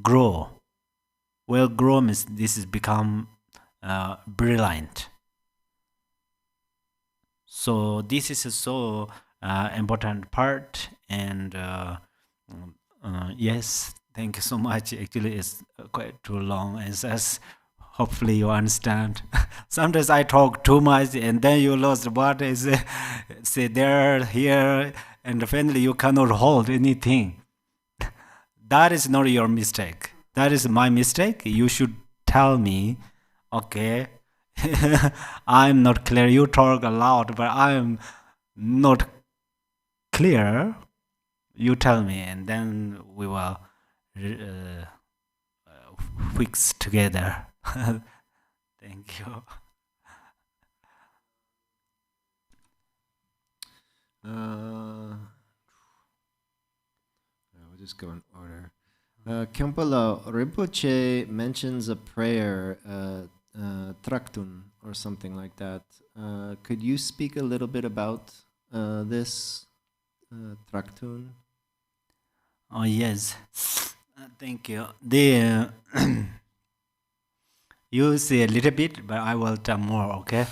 grow. Will grow means this is become brilliant. So this is a so important part. And yes, thank you so much. Actually, it's quite too long, as hopefully you understand. Sometimes I talk too much, and then you lost what is say there, here, and finally you cannot hold anything. That is not your mistake. That is my mistake. You should tell me, okay, I'm not clear. You talk a lot, but I'm not clear. You tell me, and then we will fix together. Thank you. We'll just go in order. Khenpo Rinpoche mentions a prayer, traktun, or something like that. Could you speak a little bit about this traktun? Oh, yes. Thank you. You say a little bit, but I will tell more, okay?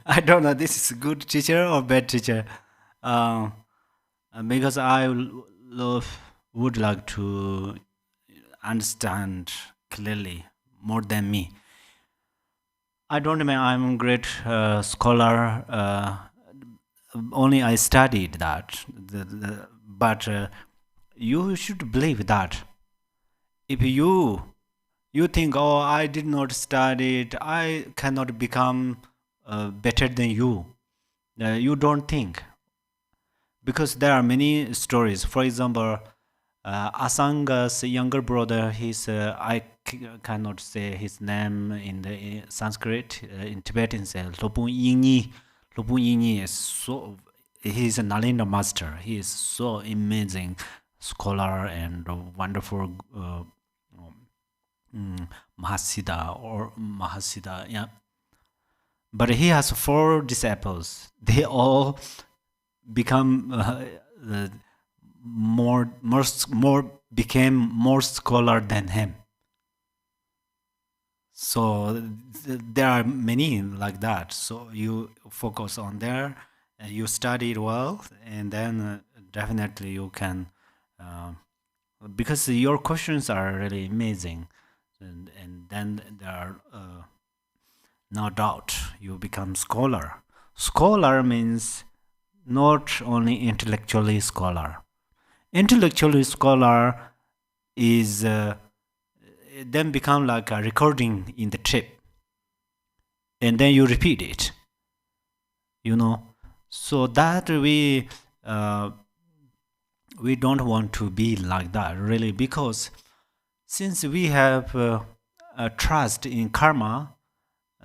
I don't know, this is a good teacher or bad teacher. Because I would like to understand clearly more than me. I don't mean I'm a great scholar. Only I studied that. But you should believe that. If you think, oh, I did not study it, I cannot become better than you. You don't think. Because there are many stories. For example, Asanga's younger brother, I cannot say his name in the Sanskrit. In Tibetan, say Lopun Yingyi. Lopun Yingyi is he's a Nalinda master. He is so amazing, scholar and wonderful Mahasiddha, yeah. But he has 4 disciples. They all become became more scholar than him. So there are many like that. So you focus on there, you study it well, and then definitely you can, because your questions are really amazing, and then there are no doubt you become scholar. Scholar means not only intellectually scholar. Intellectually scholar is then become like a recording in the tape, and then you repeat it. So that we don't want to be like that, really, because since we have a trust in karma,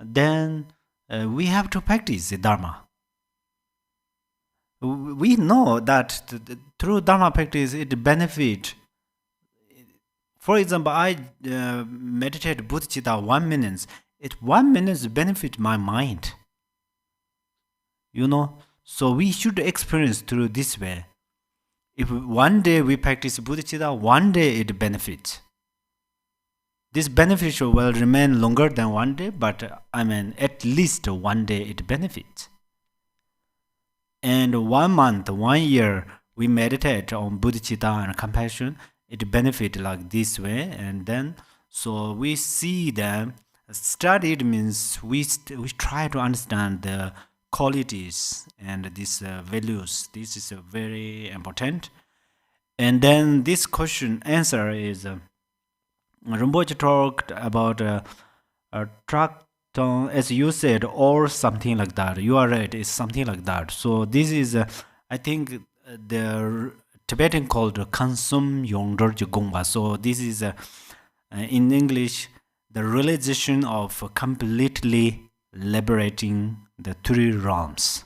then we have to practice the dharma. We know that through dharma practice it benefit. For example, I meditate bodhicitta 1 minute. 1 minute benefit my mind. So we should experience through this way. If one day we practice bodhicitta, one day it benefits. This beneficial will remain longer than 1 day, but at least 1 day it benefits. And 1 month, 1 year, we meditate on bodhicitta and compassion, it benefit like this way. And then, so we see them. Studied means we try to understand the qualities and these values. This is very important. And then this question answer is Rinpoche talked about a tracton, as you said, or something like that. You are right, it's something like that. So this is, I think, the Tibetan called Kansum Yongdorje Gongwa. So this is, in English, the realization of completely liberating the 3 realms.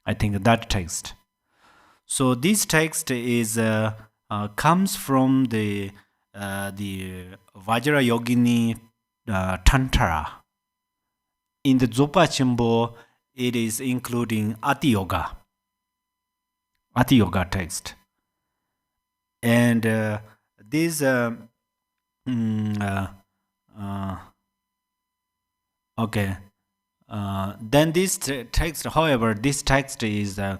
I think that text. So this text is comes from the Vajrayogini Tantra. In the Dzogpa Chimbo, it is including Ati Yoga text. And this okay. Then this text, however, this text is the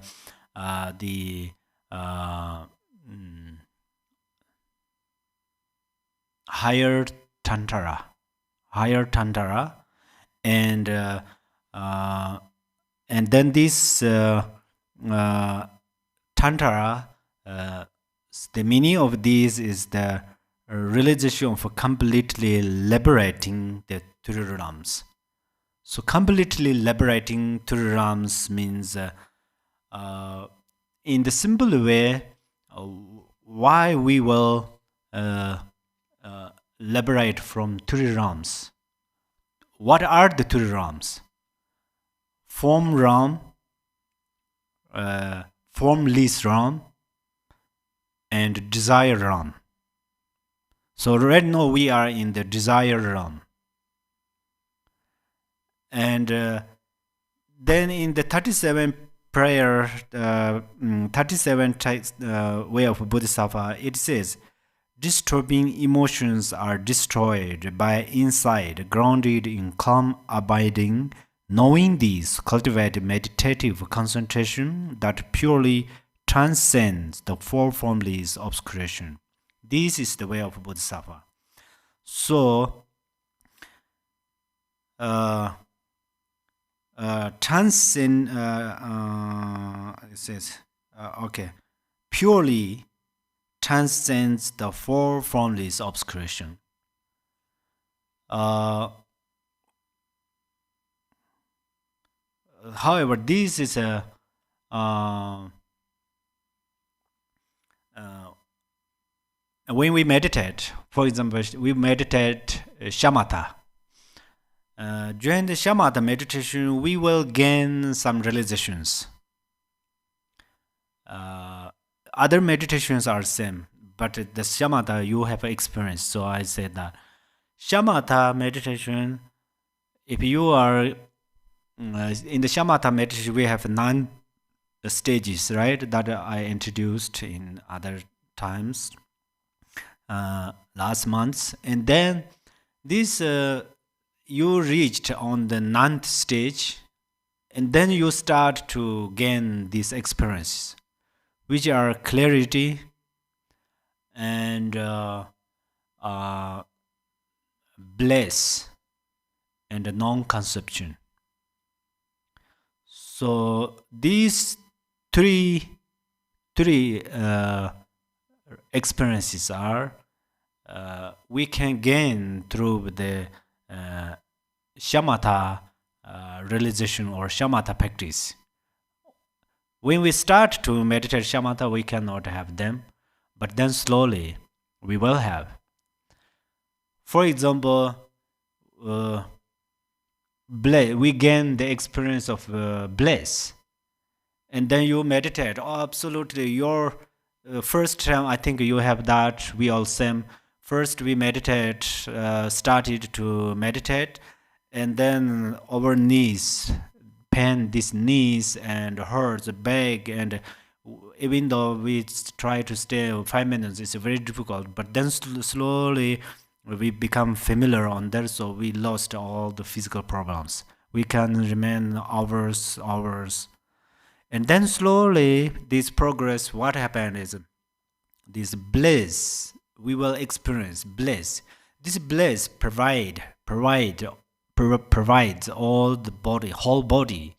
higher tantra, and then this tantra, the meaning of this is the realization of completely liberating the 3 realms. So completely liberating 3 realms means, in the simple way, why we will liberate from 3 realms. What are the 3 realms? Form realm, formless realm, and desire realm. So right now we are in the desire realm. And then in the 37 prayer, 37 text, way of Bodhisattva, it says, disturbing emotions are destroyed by insight, grounded in calm abiding. Knowing these, cultivate meditative concentration that purely transcends the 4 formless obscuration. This is the way of Bodhisattva. So, transcend, it says, purely transcends the 4 formless obscuration. However, this is a when we meditate, for example, we meditate shamatha. During the shamatha meditation, we will gain some realizations. other meditations are same, but the shamatha you have experienced. So I said that shamatha meditation, if you are in the shamatha meditation, we have 9 stages, right? That I introduced in other times, last months, and then this you reached on the 9th stage, and then you start to gain these experiences, which are clarity and bliss and non-conception. So these three experiences are we can gain through the shamatha realization or shamatha practice. When we start to meditate shamatha, we cannot have them, but then slowly we will have. For example, we gain the experience of bliss, and then you meditate. Oh, absolutely, your first time, I think you have that. We all same. First, we meditate, started to meditate, and then our knees, pain, these knees and hurts, back, and even though we try to stay 5 minutes, it's very difficult. But then slowly we become familiar on that, so we lost all the physical problems. We can remain hours, and then slowly this progress. What happened is this bliss. We will experience bliss. This bliss provides all the body, whole body,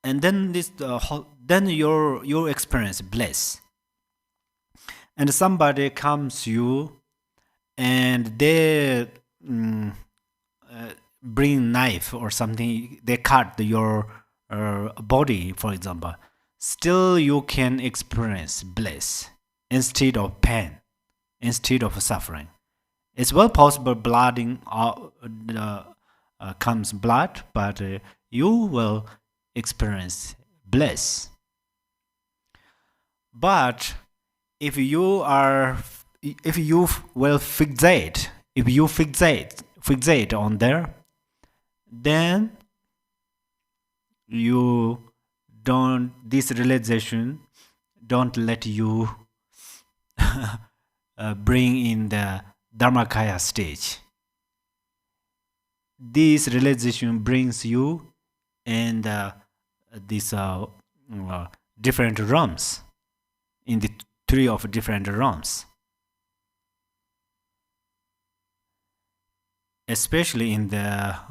and then this then you experience bliss. And somebody comes you, and they bring knife or something. They cut your body, for example. Still, you can experience bliss instead of pain, instead of suffering. It's well possible blooding comes blood, but you will experience bliss. But if you will fixate on there, then you don't, this realization don't let you bring in the Dharmakaya stage. This realization brings you in these different realms, in the 3 of different realms, especially in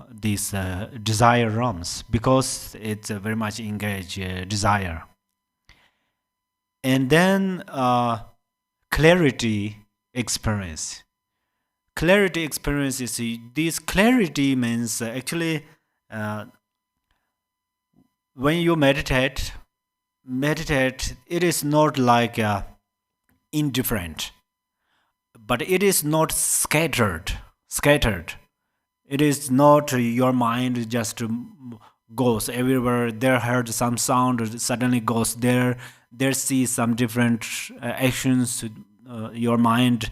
these desire realms, because it's very much engaged desire. And then clarity experience. Clarity experience is this. Clarity means actually when you meditate, it is not like indifferent, but it is not scattered. It is not your mind just goes everywhere. There heard some sound, suddenly goes there. There sees some different actions. Your mind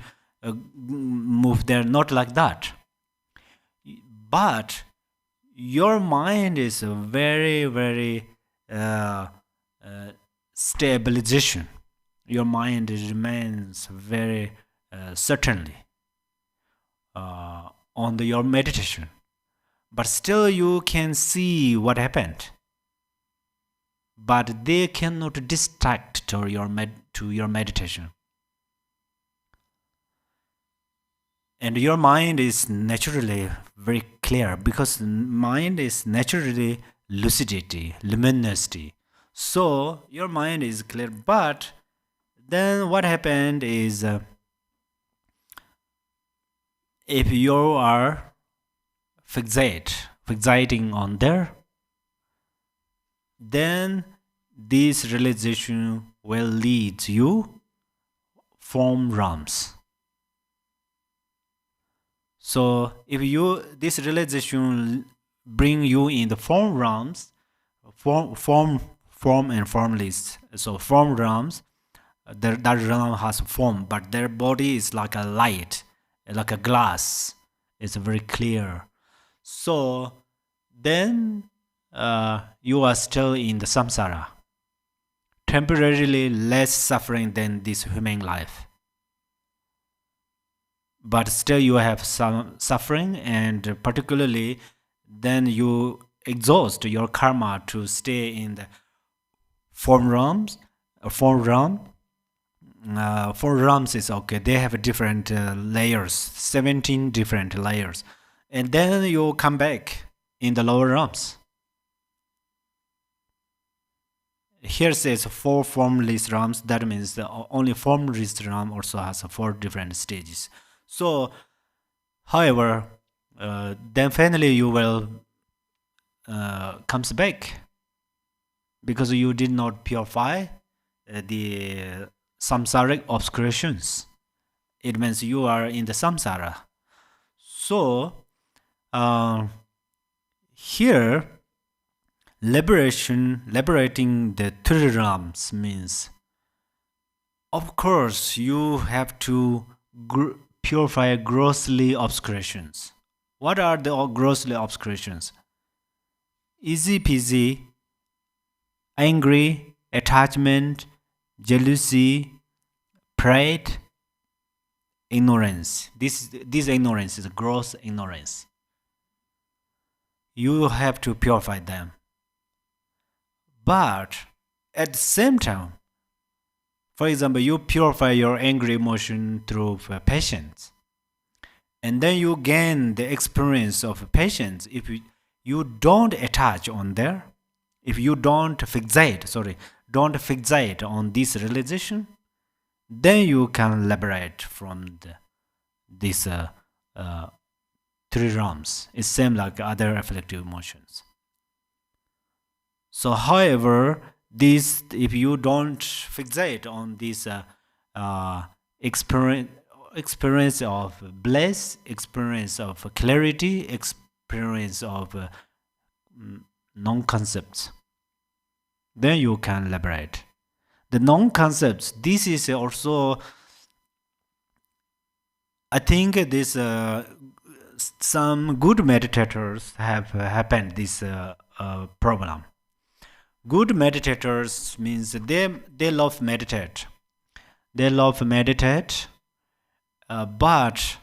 move there. Not like that. But your mind is a very, very stabilization. Your mind remains very certainly on your meditation, but still you can see what happened, but they cannot distract to your meditation. And your mind is naturally very clear, because mind is naturally lucidity, luminosity. So your mind is clear, but then what happened is if you are fixating on there, then this realization will lead you form realms. So if this realization bring you in the form realms, form and formless, so form realms, that realm has form, but their body is like a light, like a glass. It's very clear. So then you are still in the samsara, temporarily less suffering than this human life. But still you have some suffering, and particularly then you exhaust your karma to stay in the form realms. Form realms is okay. They have different layers, 17 different layers. And then you come back in the lower realms. Here says 4 formless realms. That means the only formless realm also has 4 different stages. So, however, then finally you will comes back because you did not purify the samsaric obscurations. It means you are in the samsara. So, here, liberating the 3 realms means, of course, you have to purify grossly obscurations. What are the grossly obscurations? Easy peasy, angry, attachment, jealousy, pride, ignorance. This ignorance is gross ignorance. You have to purify them. But at the same time, for example, you purify your angry emotion through patience. And then you gain the experience of patience. If you don't attach on there, if you don't fixate on this realization, then you can liberate from these 3 realms. It's same like other afflictive emotions. So, however, this, if you don't fixate on this experience of bliss, experience of clarity, experience of non-concepts, then you can liberate. The non-concepts, this is also, I think this some good meditators have happened this problem. Good meditators means they love meditate. They love meditate, but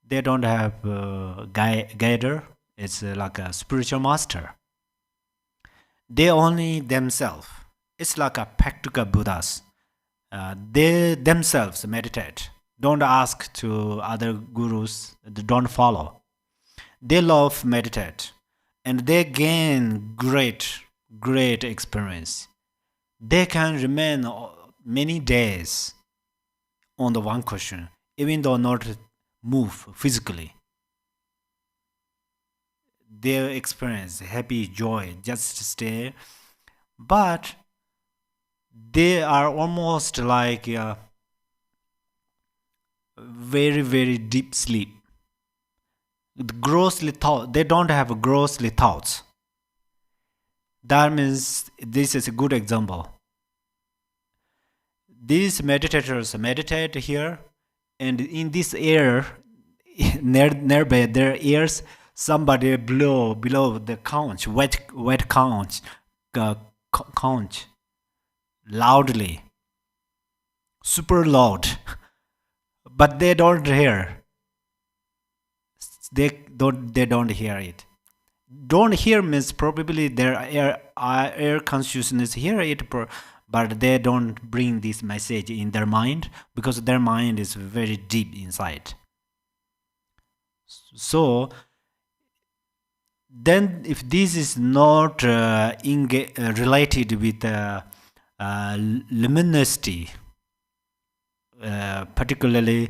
they don't have guider. It's like a spiritual master. They only themselves. It's like a practical Buddhas. They themselves meditate. Don't ask to other gurus. Don't follow. They love meditate, and they gain great experience. They can remain many days on the one question, even though not move physically. Their experience, happy, joy, just stay. But they are almost like very deep sleep. Grossly thought. They don't have grossly thoughts. That means this is a good example. These meditators meditate here, and in this air, nearby their ears, somebody blow below the conch, wet conch, conch, loudly, super loud, but they don't hear. They don't hear it. Don't hear means probably their air consciousness hear it, but they don't bring this message in their mind because their mind is very deep inside. So then, if this is not related with luminosity, particularly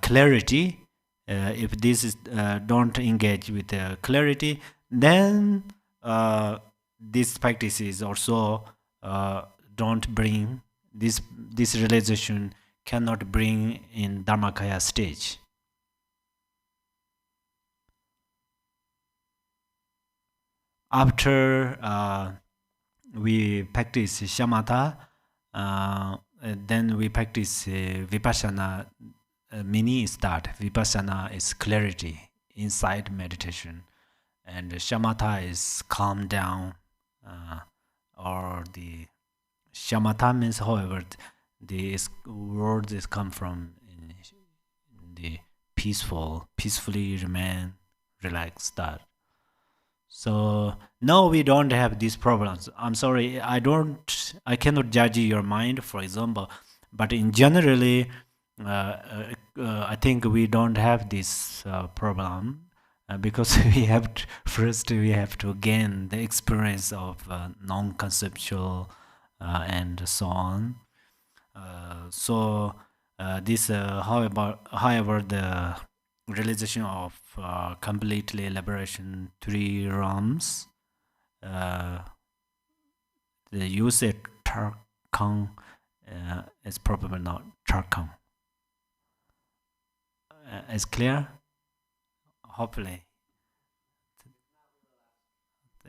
clarity, if this is don't engage with clarity, then this practice is also don't bring this realization, cannot bring in Dharmakaya stage. After we practice shamatha, then we practice vipassana. Meaning is that vipassana is clarity, insight meditation, and shamatha is calm down, or the shamatha means, however, the word is come from the peacefully remain, relaxed, that. So no, we don't have these problems. I'm sorry, I cannot judge your mind, for example, but in generally, I think we don't have this problem because we have first we have to gain the experience of non-conceptual and so on. However, the realization of completely liberation, three realms, the usage Serkhang is probably not Serkhang. Is clear? Hopefully.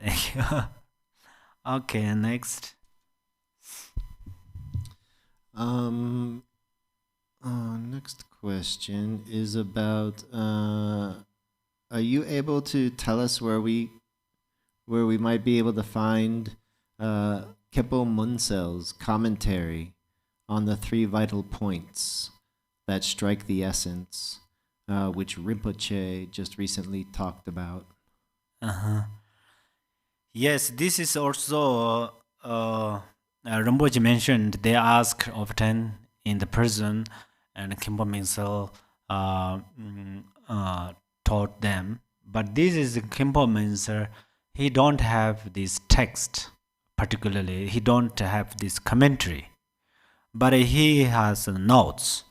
Thank you. Okay, next. Next question is about are you able to tell us where we might be able to find Khenpo Munsel's commentary on the three vital points that strike the essence, which Rinpoche just recently talked about? Yes, this is also Rinpoche mentioned. They ask often in the prison, and Khenpo Munsel taught them. But this is Khenpo Munsel. He don't have this text particularly. He don't have this commentary, but he has notes.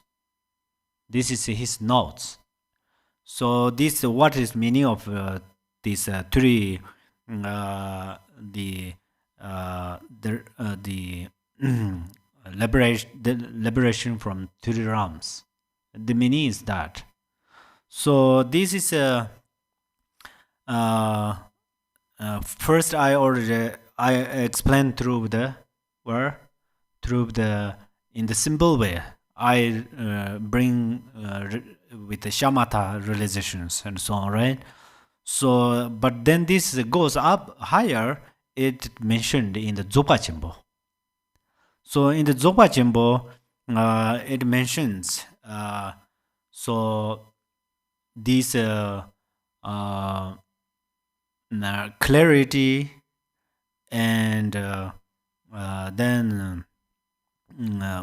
This is his notes. So this what is meaning of these three the liberation from three realms. The meaning is that. So this is first I explained through the in the simple way. I bring with the shamatha realizations and so on, right? So, but then this goes up higher. It mentioned in the Dzogpa Chenpo. So in the Dzogpa Chenpo, it mentions so this clarity, and then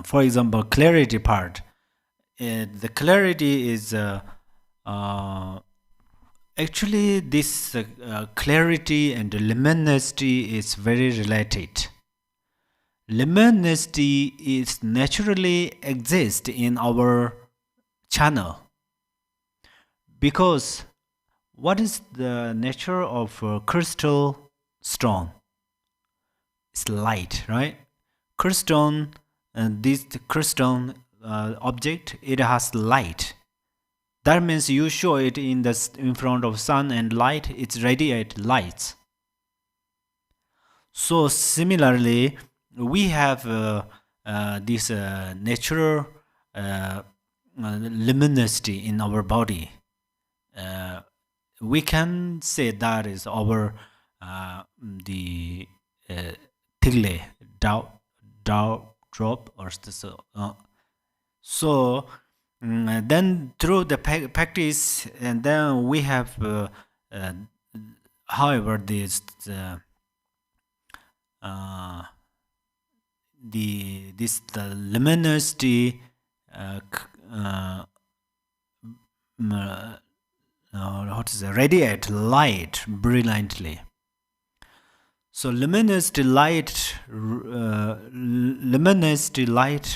for example, clarity part. The clarity is actually this clarity and luminosity is very related. Luminosity is naturally exist in our channel, because what is the nature of crystal stone? It's light, right? Crystal, this crystal object, it has light. That means you show it in front of sun and light, it's radiate lights. So similarly, we have this natural luminosity in our body. We can say that is our the tigle drop or so. Then through the practice, and then we have, however, this the luminosity radiate light brilliantly. So luminosity light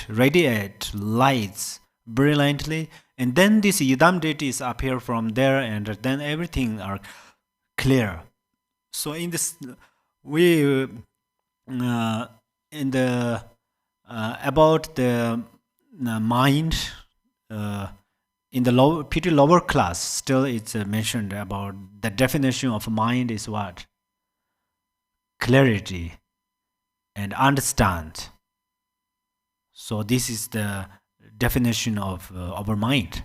radiate lights brilliantly, and then these yidam deities appear from there, and then everything are clear. So in this, we in the about the mind in the pretty lower class, still it's mentioned about the definition of mind is what? Clarity and understand. So this is the definition of our mind.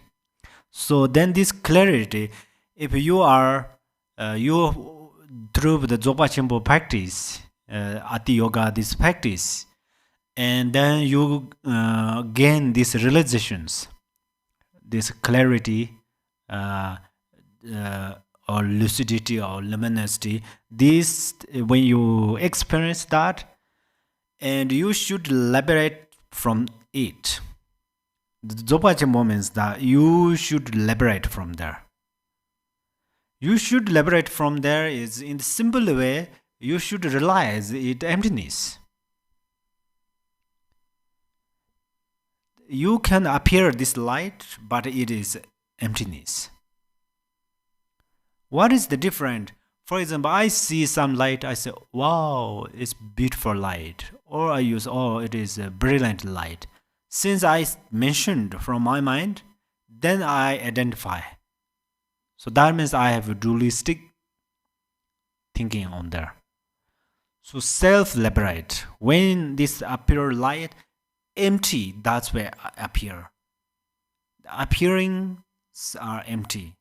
So then this clarity, if you are you through the Dzogchen Khenpo practice, Ati Yoga, this practice, and then you gain these realizations, this clarity, or lucidity or luminosity. This, when you experience that, and you should liberate from it. The Dzogchen moments that you should liberate from there. You should liberate from there is in the simple way. You should realize it emptiness. You can appear this light, but it is emptiness. What is the difference? For example, I see some light, I say, wow, it's beautiful light. Or I use, oh, it is a brilliant light. Since I mentioned from my mind, then I identify. So that means I have a dualistic thinking on there. So self-liberate. When this appear light, empty, that's where I appear. The appearings are empty.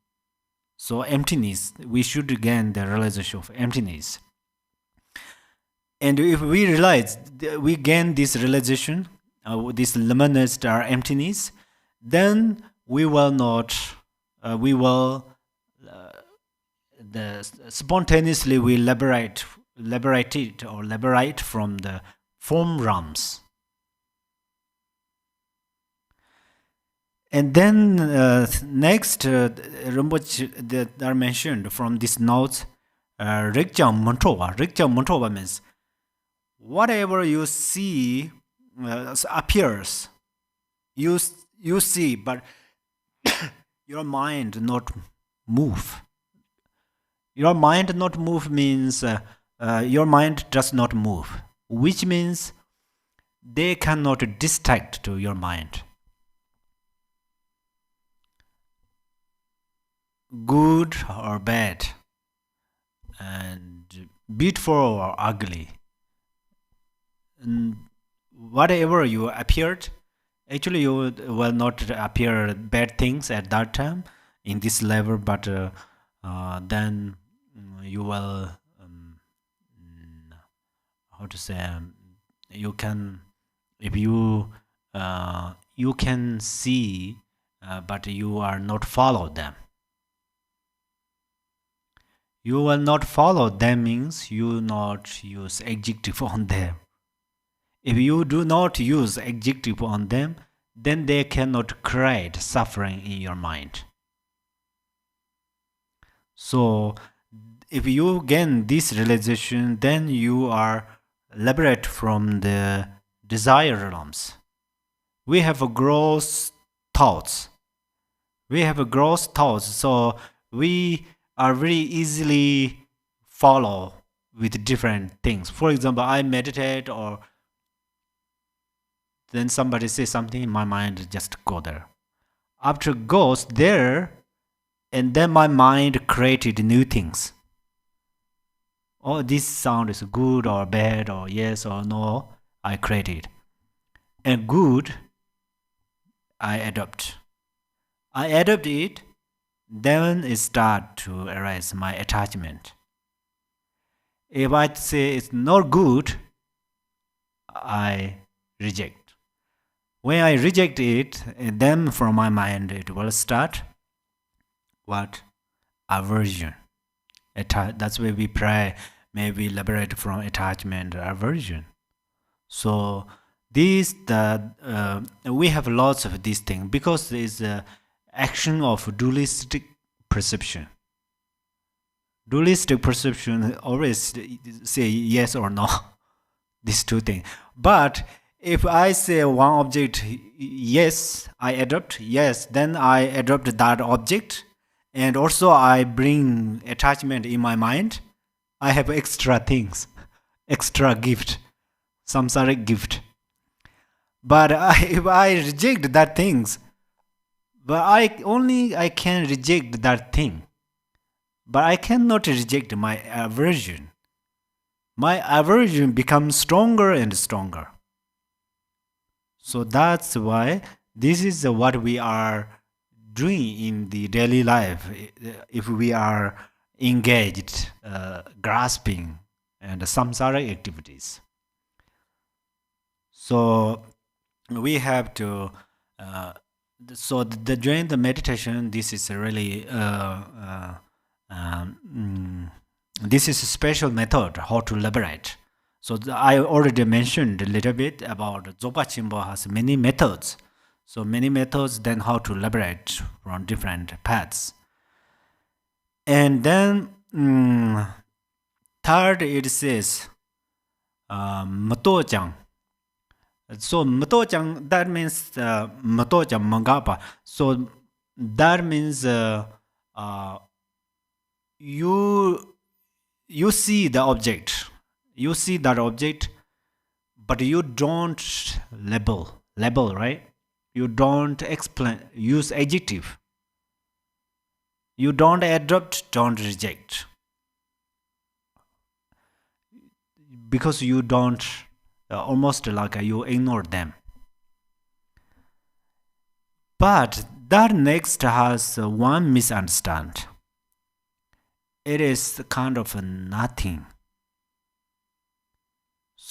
So emptiness, we should gain the realization of emptiness. And if we realize, we gain this realization, this luminous or emptiness, then we will not, spontaneously we liberate from the form realms. And then next, Rinpoche that are mentioned from this notes, Rikjang Montrova. Rikjang Montrova means whatever you see appears. You see, but your mind not move. Your mind not move means your mind does not move, which means they cannot distract to your mind. Good or bad, and beautiful or ugly, and whatever you appeared, actually you will not appear bad things at that time in this level, but then you will how to say, you can, if you you can see, but you are not follow them. You will not follow them means you will not use adjective on them. If you do not use adjective on them, then they cannot create suffering in your mind. So if you gain this realization, then you are liberated from the desire realms. We have a gross thoughts. So we are very easily follow with different things. For example, I meditate, or then somebody says something in my mind, just go there. After goes there, and then my mind created new things. Oh, this sound is good or bad, or yes or no, I created. And good, I adopt. I adopt it, then it start to arise my attachment. If I say it's not good, I reject. When I reject it, then from my mind it will start what? Aversion. That's why we pray, may we liberate from attachment or aversion. So these we have lots of these things because there is a action of dualistic perception. Dualistic perception always say yes or no, these two things. But if I say one object yes, I adopt, yes, then I adopt that object, and also I bring attachment in my mind. I have extra things, extra gift, samsaric gift. But if I reject that things, but I can reject that thing, but I cannot reject my aversion. My aversion becomes stronger and stronger. So that's why this is what we are doing in the daily life. If we are engaged, grasping, and samsara activities. So we have to. During the meditation, this is really this is a special method how to liberate. So I already mentioned a little bit about Dzogchen Chimbo has many methods. So many methods then how to liberate from different paths. And then third it says Matojang. So Matojang, that means Matojang Mangapa. So that means you see the object. You see that object, but you don't label, right? You don't explain, use adjective. You don't adopt, don't reject. Because you don't, almost like you ignore them. But that next has one misunderstanding. It is kind of a nothing.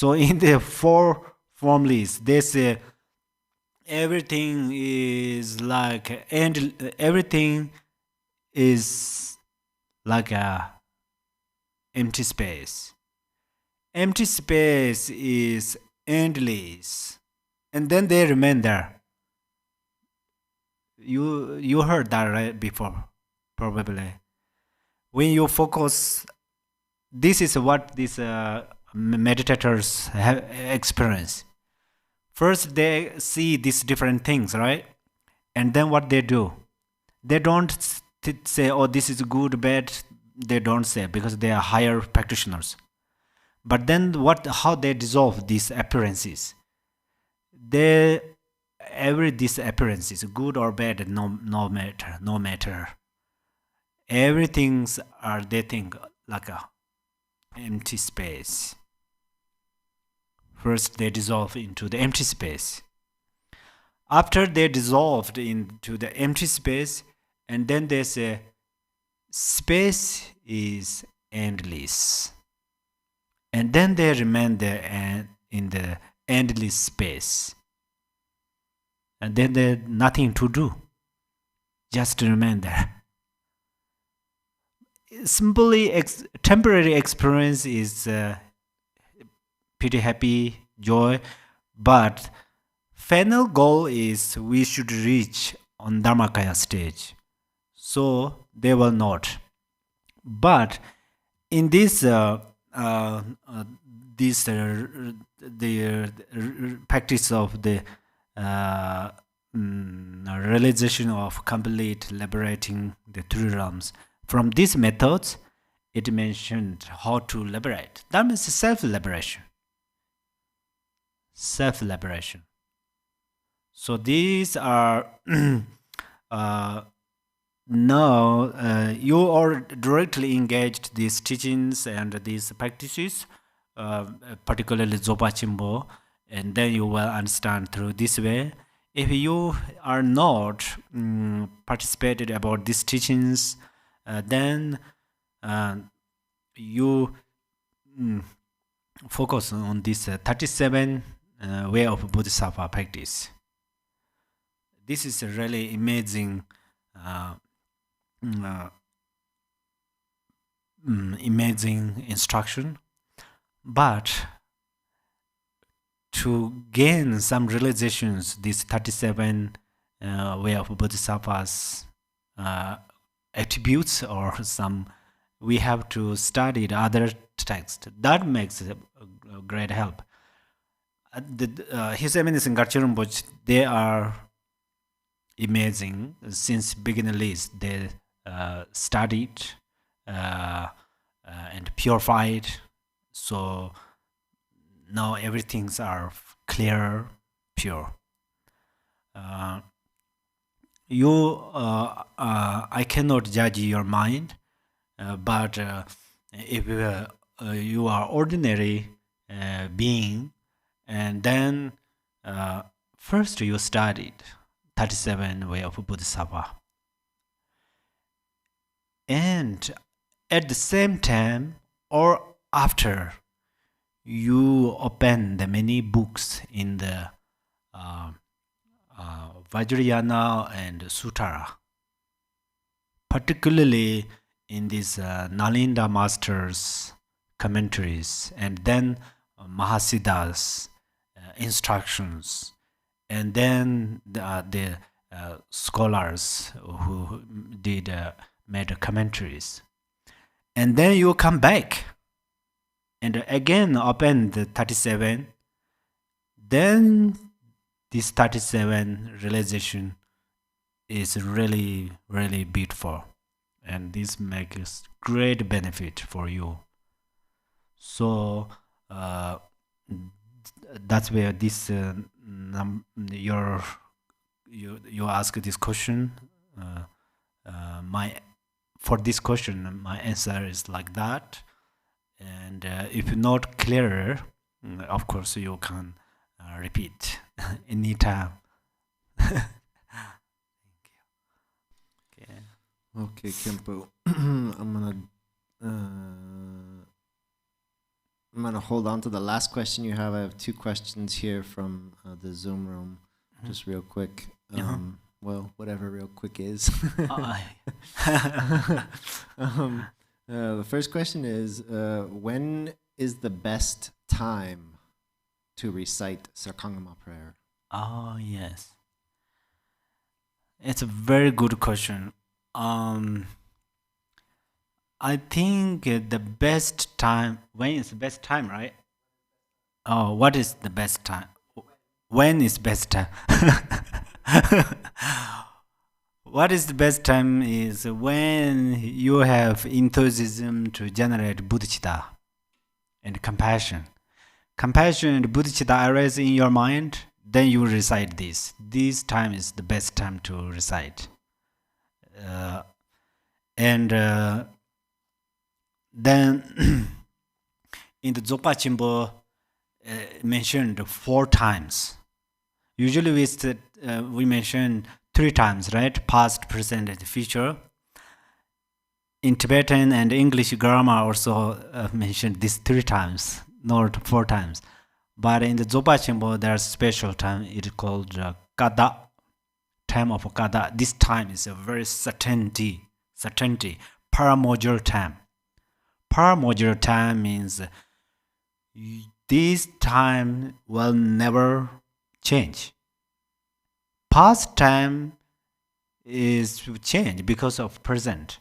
So in the four formulas, they say everything is like everything is like a empty space. Empty space is endless, and then they remain there. You heard that right before, probably. When you focus, this is what these meditators have experience. First, they see these different things, right? And then what they do? They don't say, "Oh, this is good, bad." They don't say because they are higher practitioners. But then how they dissolve these appearances? These appearances, good or bad, no matter. Everything's they think like a empty space. First they dissolve into the empty space. After they dissolved into the empty space, and then they say space is endless. And then they remain there in the endless space. And then there's nothing to do. Just remain there. Simply temporary experience is pretty happy, joy. But final goal is we should reach on Dharmakaya stage. So they will not. But in this the practice of the realization of complete liberating the three realms, from these methods it mentioned how to liberate. That means self-liberation. So these are now you are directly engaged these teachings and these practices, particularly Zopa Chimbo, and then you will understand through this way. If you are not participated about these teachings, then you focus on this 37 way of Bodhisattva practice. This is a really amazing amazing instruction, but to gain some realizations, these 37 way of Bodhisattvas attributes or some, we have to study the other text. That makes a great help. His Eminence in Garchen Rinpoche, they are amazing. Since beginnerless, they studied and purified. So now everything's are clear, pure. I cannot judge your mind, but if you are ordinary being, and then first you studied 37 way of Bodhisattva. And at the same time or after, you open the many books in the Vajrayana and Sutara, particularly in these Nalinda Masters' commentaries, and then Mahasiddha's instructions, and then the scholars who made commentaries. And then you come back and again open the 37. Then this 37 realization is really, really beautiful. And this makes great benefit for you. So that's where this you ask this question. For this question, my answer is like that. And if not clearer, of course you can repeat anytime. Okay, Khenpo. I'm gonna hold on to the last question you have. I have two questions here from the Zoom room, just real quick. Well, whatever real quick is. The first question is, when is the best time to recite Serkhangma prayer? Oh, yes. It's a very good question. I think the best time, when is the best time, right? Oh, what is the best time? When is best time? What is the best time is when you have enthusiasm to generate bodhicitta and compassion. Compassion and bodhicitta arise in your mind, then you recite this. This time is the best time to recite. Then in the Dzogpa Chimbo mentioned 4 times. Usually we mention 3 times, right? Past, present, and future. In Tibetan and English grammar also mentioned this 3 times, not 4 times. But in the Dzogpa Chimbo, there's a special time. It's called Kada, time of Kada. This time is a very certainty, paramodule time. Paramodule time means this time will never change. Past time is changed because of present.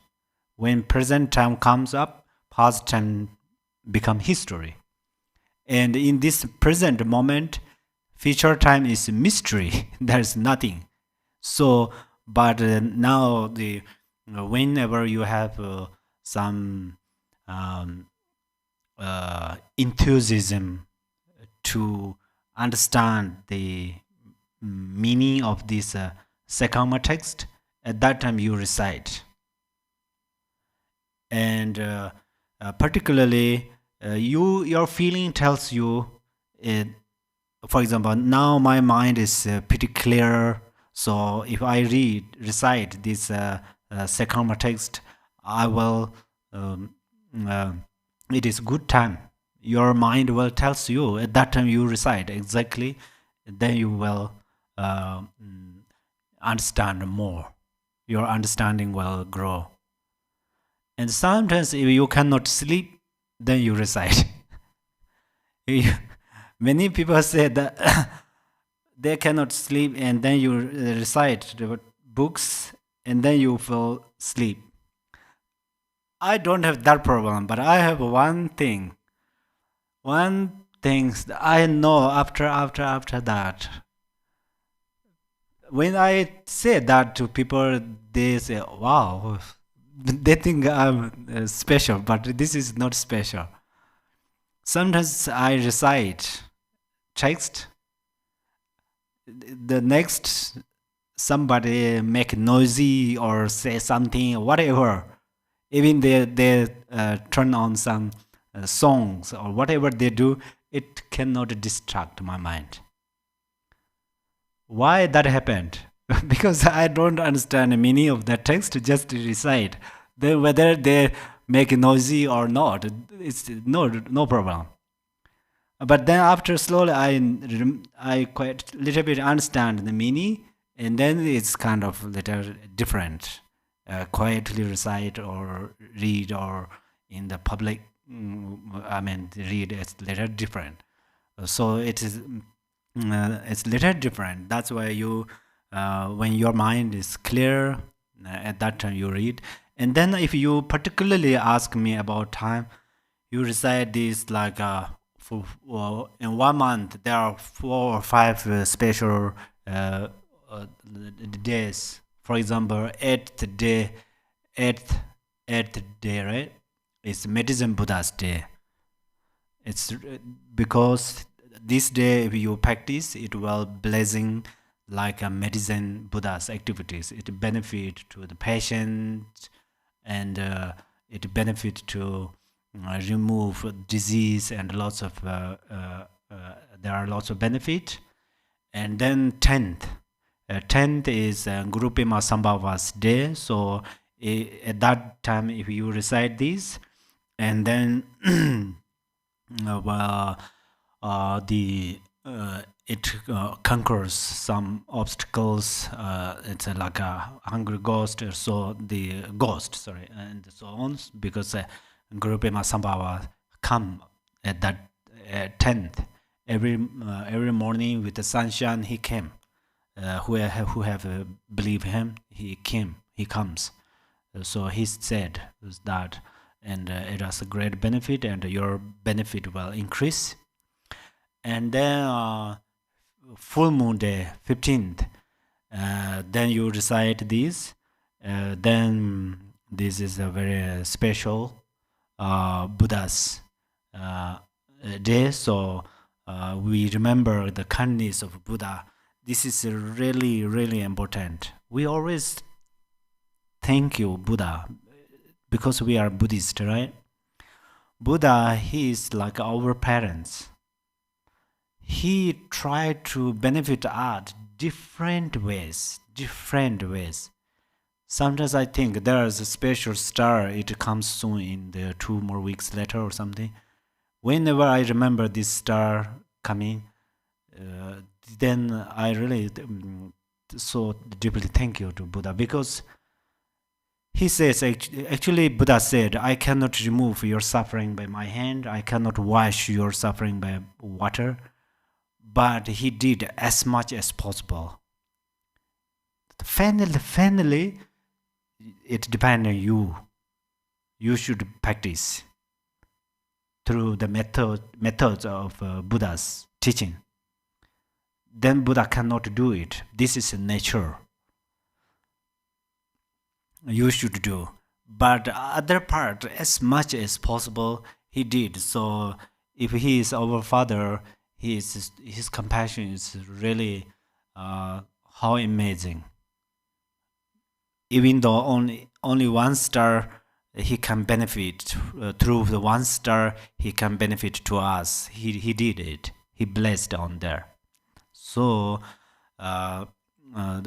When present time comes up, past time become history. And in this present moment, future time is mystery. There's nothing. So, but now whenever you have some enthusiasm to understand the meaning of this Serkhangma text, at that time you recite. And particularly, your feeling tells you, for example, now my mind is pretty clear. So if I recite this Serkhangma text, I will. It is good time. Your mind will tells you at that time you recite exactly. Then you will understand more. Your understanding will grow. And sometimes if you cannot sleep, then you recite. Many people say that they cannot sleep, and then you recite the books, and then you fall asleep. I don't have that problem, but I have one thing. One thing that I know after that. When I say that to people, they say, wow, they think I'm special, but this is not special. Sometimes I recite text. The next, somebody make noisy or say something, whatever. Even they turn on some songs or whatever they do, it cannot distract my mind. Why that happened? Because I don't understand the meaning of that text, just recite. Then whether they make noisy or not, it's no problem. But then after slowly, I quite little bit understand the meaning, and then it's kind of little different. Quietly recite or read or in the public. Read it's little different. So it is. It's little different. That's why you, when your mind is clear, at that time you read. And then if you particularly ask me about time, you recite this like in 1 month there are 4 or 5 special days. For example, eighth day, right? It's Medicine Buddha's day. It's because this day if you practice, it will blessing like a medicine Buddha's activities. It benefit to the patient, and it benefit to remove disease and lots of there are lots of benefit. And then 10th is Guru Pema Sambhava's day. So at that time, if you recite this, and then it conquers some obstacles. It's like a hungry ghost, or so the ghost, sorry, and so on. Because Guru Pema Sambhava come at that 10th every morning with the sunshine. He came. Who have believed him, he comes. So he said that, and it has a great benefit, and your benefit will increase. And then full moon day, 15th, then you recite this. Then this is a very special Buddha's day. So we remember the kindness of Buddha. This is really, really important. We always thank you, Buddha, because we are Buddhist, right? Buddha, he is like our parents. He tried to benefit us different ways. Sometimes I think there is a special star. It comes soon in the 2 more weeks later or something. Whenever I remember this star coming, then I really so deeply thank you to Buddha, because he says, actually Buddha said, I cannot remove your suffering by my hand, I cannot wash your suffering by water, but he did as much as possible. Finally, it depends on you. You should practice through the methods of Buddha's teaching. Then Buddha cannot do it. This is nature. You should do. But the other part, as much as possible, he did. So if he is our father, his compassion is really how amazing. Even though only 1 star, he can benefit. Through the 1 star, he can benefit to us. He did it. He blessed on there. So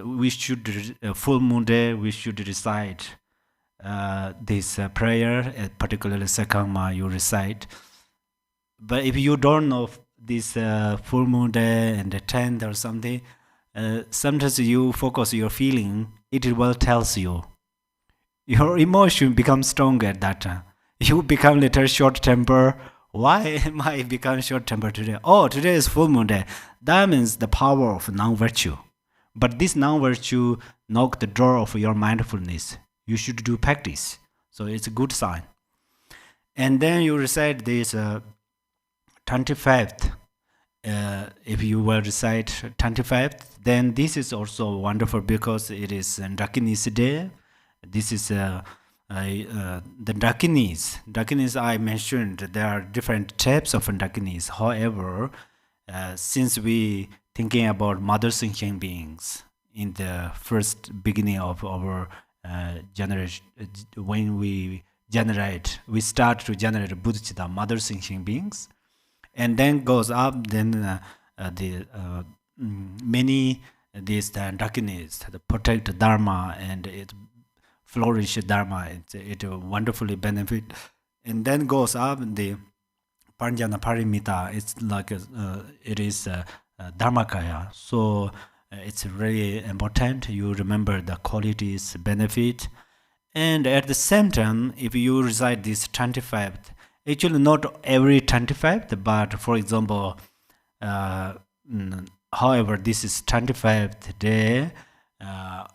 we should, full moon day, we should recite this prayer, particularly Serkhangma you recite. But if you don't know this full moon day and the 10th or something, sometimes you focus your feeling, it will tells you. Your emotion becomes stronger at that time. You become little short temper. Why am I become short temper today? Oh, today is full moon day. That means the power of non-virtue. But this non-virtue knock the door of your mindfulness. You should do practice. So it's a good sign. And then you recite this 25th. If you will recite 25th, then this is also wonderful because it is Dakinis day. This is the Dakinis. Dakinis I mentioned, there are different types of Dakinis. However, since we thinking about mother sentient beings in the first beginning of our generation, when we start to generate Buddhista mother sentient beings, and then goes up, then the many this darkness, to protect Dharma and it flourish Dharma. It wonderfully benefit, and then goes up in the Parijana Parimita. It's like it is Dharmakaya. So it's really important. You remember the qualities, benefit, and at the same time, if you recite this 25th, actually not every 25th, but for example, however, this is 25th day.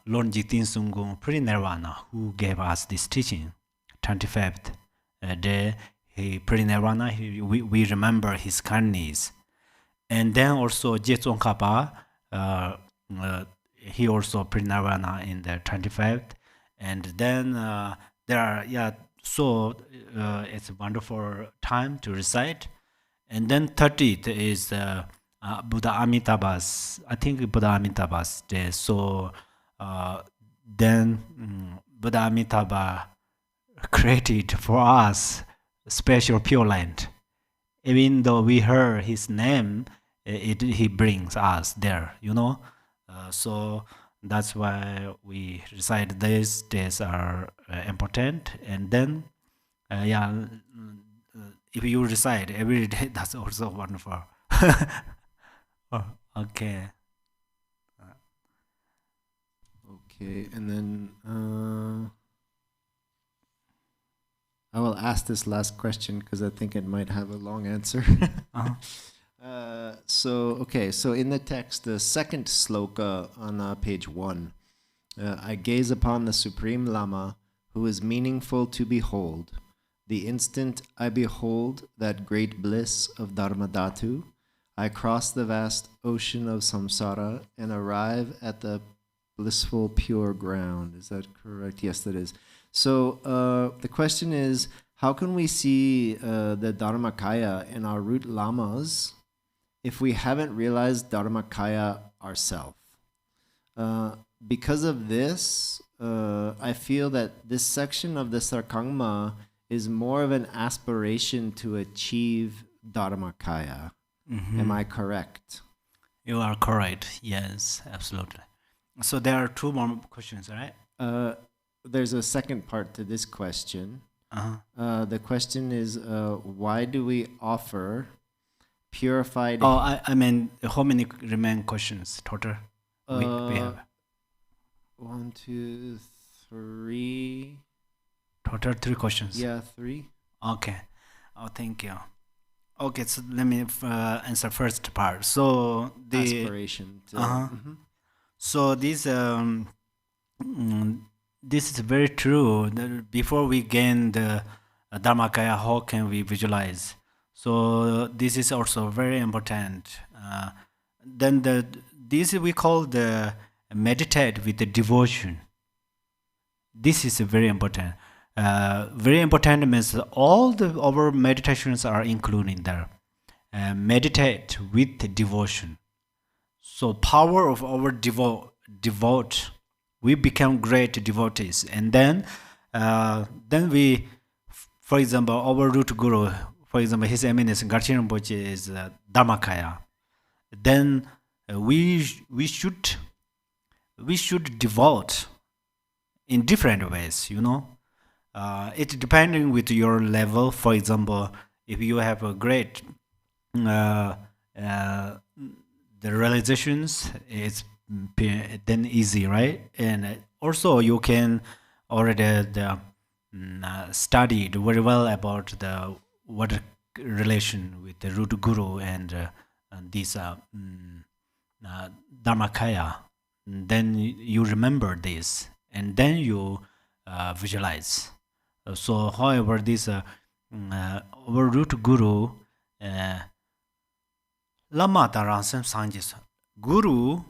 Lord Jigten Sunggung Parinirvana, who gave us this teaching, 25th day, he Parinirvana, we remember his kindness. And then also Jetsong Kapa, he also Parinirvana in the 25th. And then there are, so it's a wonderful time to recite. And then 30th is Buddha Amitabha's, I think Buddha Amitabha's day. So then Buddha Amitabha created for us special Pure Land. Even though we heard his name, he brings us there, so that's why we recite these days are important. And then if you recite every day, that's also wonderful. Okay. Okay, and then I will ask this last question because I think it might have a long answer. So in the text, the second sloka on page 1, I gaze upon the Supreme Lama, who is meaningful to behold. The instant I behold that great bliss of Dharmadhatu, I cross the vast ocean of samsara and arrive at the blissful pure ground. Is that correct? Yes, that is. So the question is, how can we see the Dharmakaya in our root lamas if we haven't realized Dharmakaya ourselves? Because of this, I feel that this section of the Serkhangma is more of an aspiration to achieve Dharmakaya. Mm-hmm. Am I correct? You are correct. Yes, absolutely. So there are 2 more questions, right? There's a second part to this question. The question is, why do we offer purified... Oh, I mean, how many remain questions total? We have 1, 2, 3... Total 3 questions. Yeah, 3. Okay. Oh, thank you. Okay, so let me answer first part. So the aspiration. So this this is very true. Before we gain the Dharmakaya, how can we visualize? So this is also very important. Then this we call the meditate with the devotion. This is very important. Very important means all our meditations are including there. Meditate with devotion. So power of our devote, we become great devotees, and then we, for example, our root guru, for example, His Eminence Garchen Rinpoche is Dharmakaya. Then we should devote in different ways, It's depending with your level. For example, if you have a great the realizations, it's then easy, right? And also you can already studied very well about the what relation with the root guru and this Dharmakaya. Then you remember this, and then you visualize. So, however, this our root guru, Lama Taransam Sanjis, Guru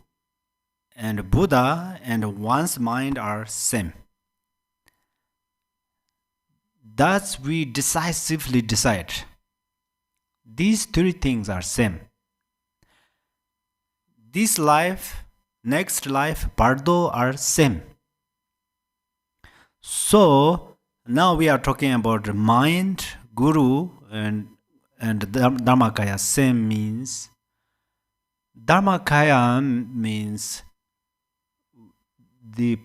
and Buddha and one's mind are same. Thus we decisively decide. These 3 things are same. This life, next life, Bardo are same. So now we are talking about mind, Guru, and Dharmakaya. Same means Dharmakaya means the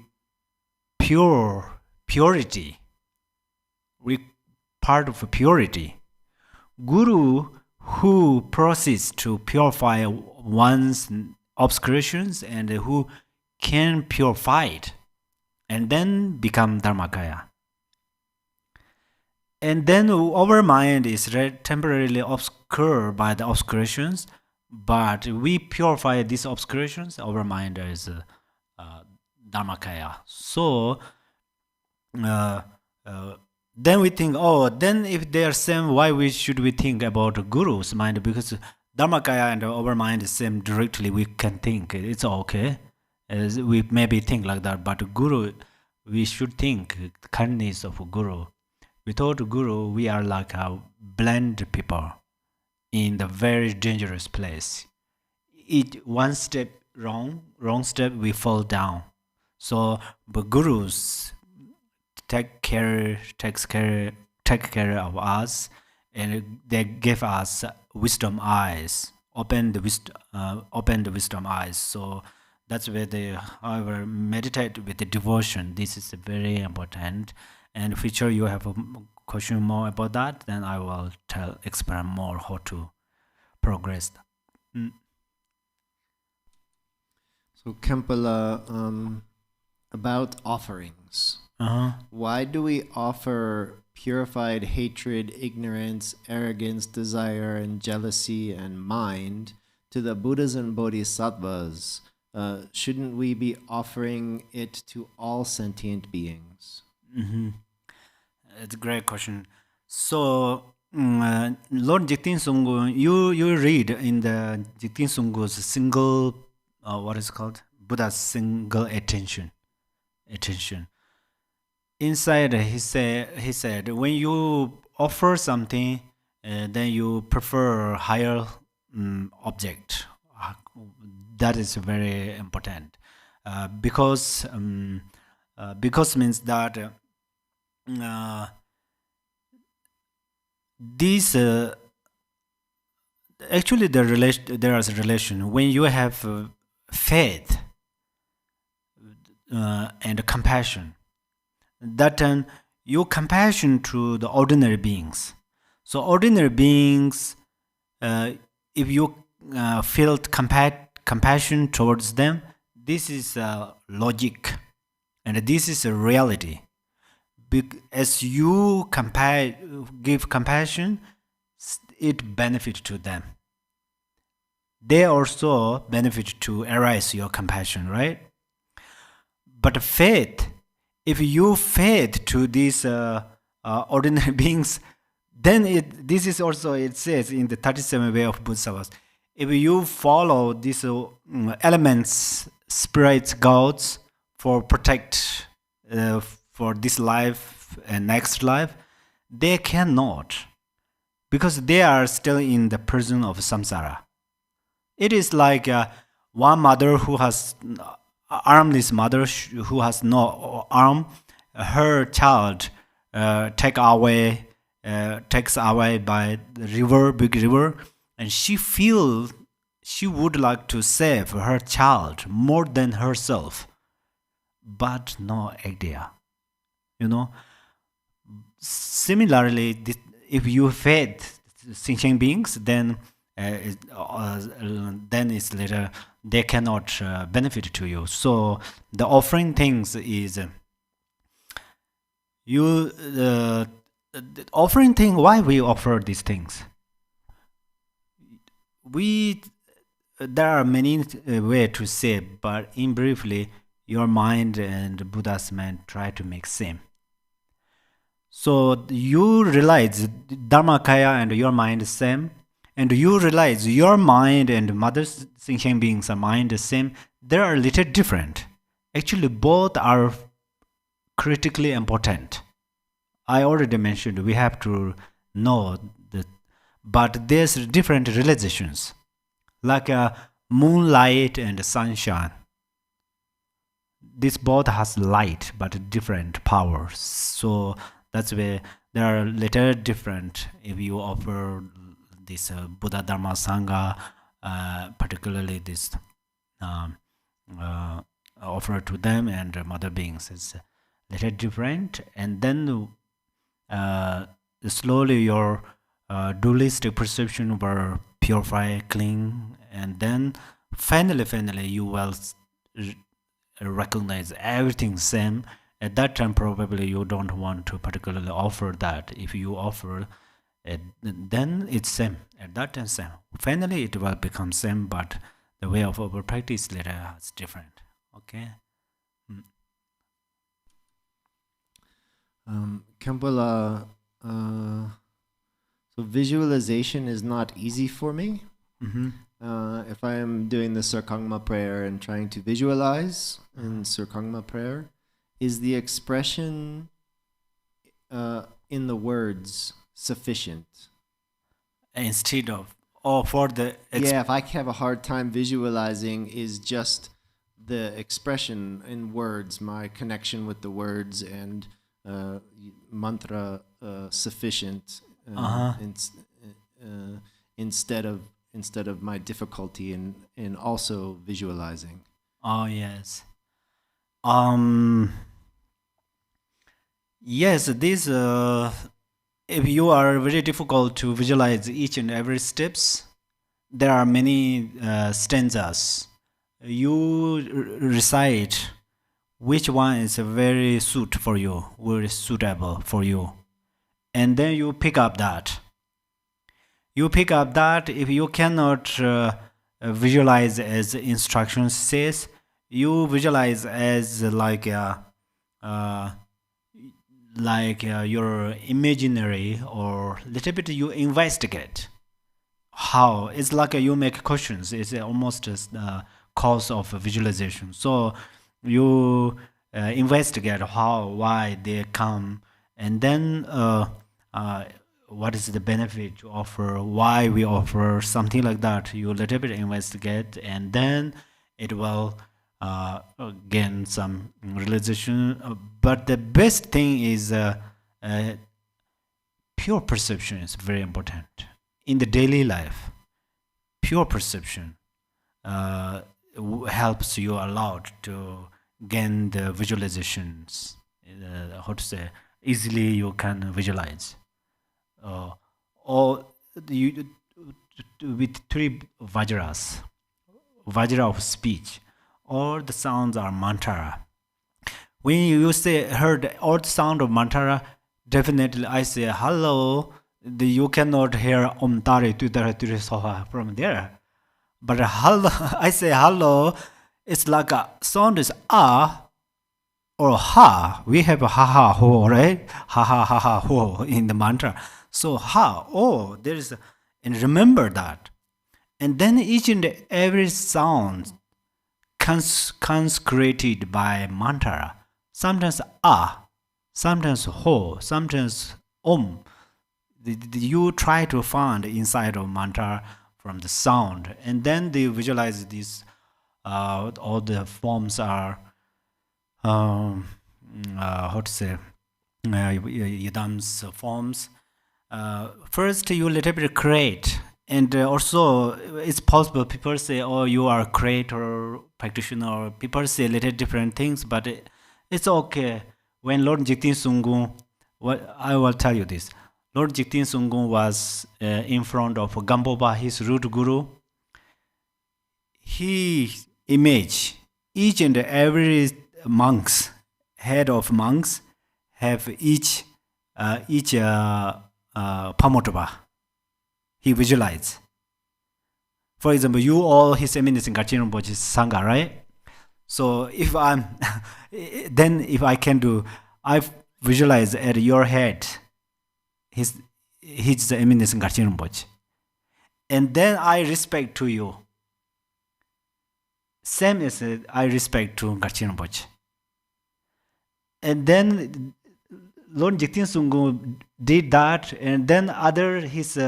purity. We part of purity. Guru who proceeds to purify one's obscurations and who can purify it and then become Dharmakaya. And then our mind is temporarily obscured by the obscurations, but we purify these obscurations, our mind is Dharmakaya. So then we think, then if they are same, why should we think about Guru's mind? Because Dharmakaya and our mind is same directly, we can think it's okay. As we maybe think like that, but Guru, we should think the kindness of Guru. Without Guru, we are like a blind people in the very dangerous place. One step wrong step, we fall down. So, but Gurus take care of us, and they give us wisdom eyes, open the wisdom eyes. So that's where they, however, meditate with the devotion. This is very important. And future you have a question more about that, then I will explain more how to progress. So Khenpo, about offerings. Why do we offer purified hatred, ignorance, arrogance, desire, and jealousy and mind to the Buddhas and Bodhisattvas? Shouldn't we be offering it to all sentient beings? It's a great question. So, Lord Jigten Sunggu, you read in the Jigten Sunggu's single, what is it called? Buddha's single attention. Inside, he said, when you offer something, then you prefer higher object. That is very important, because means that this actually there is a relation when you have faith and compassion. That time you compassion to the ordinary beings. So ordinary beings, if you felt compassion towards them, this is logic, and this is a reality. As you give compassion, it benefits to them. They also benefit to arise your compassion, right? But faith, if you faith to these ordinary beings, then this is also, it says in the 37 way of Bodhisattvas, if you follow these elements, spirits, gods for protect for this life and next life, they cannot, because they are still in the prison of samsara. It is like one mother who has armless mother who has no arm. Her child takes away by the river, big river, and she feels she would like to save her child more than herself, but no idea. Similarly, if you faith sentient beings, then it's later they cannot benefit to you. So the offering things is the offering thing. Why we offer these things? There are many ways to say, but in briefly, your mind and Buddha's mind try to make same. So you realize Dharmakaya and your mind is same, and you realize your mind and mother's sentient beings are mind the same. They are a little different. Actually, both are critically important. I already mentioned we have to know that, but there's different realizations, like moonlight and sunshine. This both has light, but different powers. So that's where they are little different. If you offer this Buddha Dharma Sangha, particularly this offer to them and mother beings is a little different. And then slowly your dualistic perception will purify, clean, and then finally you will recognize everything same. At that time, probably you don't want to particularly offer that. If you offer it, then it's same. At that time, same. Finally, it will become same, but the way of our practice later is different. Okay. Khenpo, so visualization is not easy for me. If I am doing the Serkhangma prayer and trying to visualize in Serkhangma prayer, is the expression in the words sufficient? Instead of, or for the... if I have a hard time visualizing, is just the expression in words, my connection with the words and mantra sufficient instead of my difficulty in also visualizing? Oh, yes. Yes, this if you are very difficult to visualize each and every steps, there are many stanzas. You recite which one is very suitable for you, and then you pick up that. If you cannot visualize as instructions says, you visualize as like your imaginary, or little bit you investigate how. It's like you make questions. It's almost the cause of visualization. So you investigate why they come, and then what is the benefit to offer, why we offer, something like that. You little bit investigate, and then it will gain some realization. But the best thing is pure perception is very important in the daily life. Pure perception helps you a lot to gain the visualizations. Easily you can visualize. Or you with 3 vajras, vajra of speech, all the sounds are mantra. When you heard all the sound of mantra, definitely I say hello. You cannot hear om tari tu tari tu soha from there. But hello, I say hello. It's like a sound is ah or ha. We have a ha ha ho, right? Ha ha ha ha ho in the mantra. So ha, oh, there is, and remember that. And then each and every sound consecrated by mantra. Sometimes ah, sometimes ho, sometimes om. You try to find inside of mantra from the sound, and then they visualize this. All the forms are yidam's forms. First, you little bit create, and also it's possible people say, "Oh, you are a creator, practitioner." People say little different things, but it's okay. When Lord Jigten Sunggung, what I will tell you this: Lord Jigten Sunggung was in front of Gampopa, his root guru. He image each and every monks, head of monks, have each Pamotaba. He visualize. For example, you all His Eminence Ngachir Rinpoche Sangha, right? So if if I can do, I visualize at your head His Eminence Ngachir Rinpoche, and then I respect to you. Same as I respect to Ngachir Rinpoche. And then Lord Jigten Sunggung did that, and then his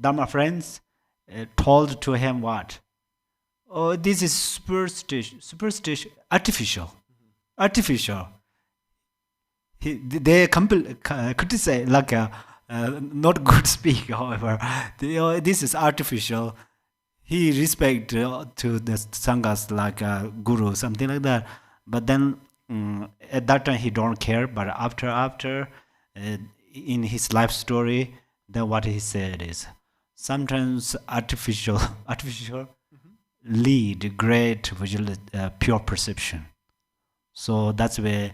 Dharma friends told to him what? Oh, this is superstition, artificial. They criticize like not good speak. However, this is artificial. he respect to the sanghas like a guru, something like that. But then at that time he don't care. But after in his life story, then what he said is sometimes artificial lead great visual pure perception. So that's where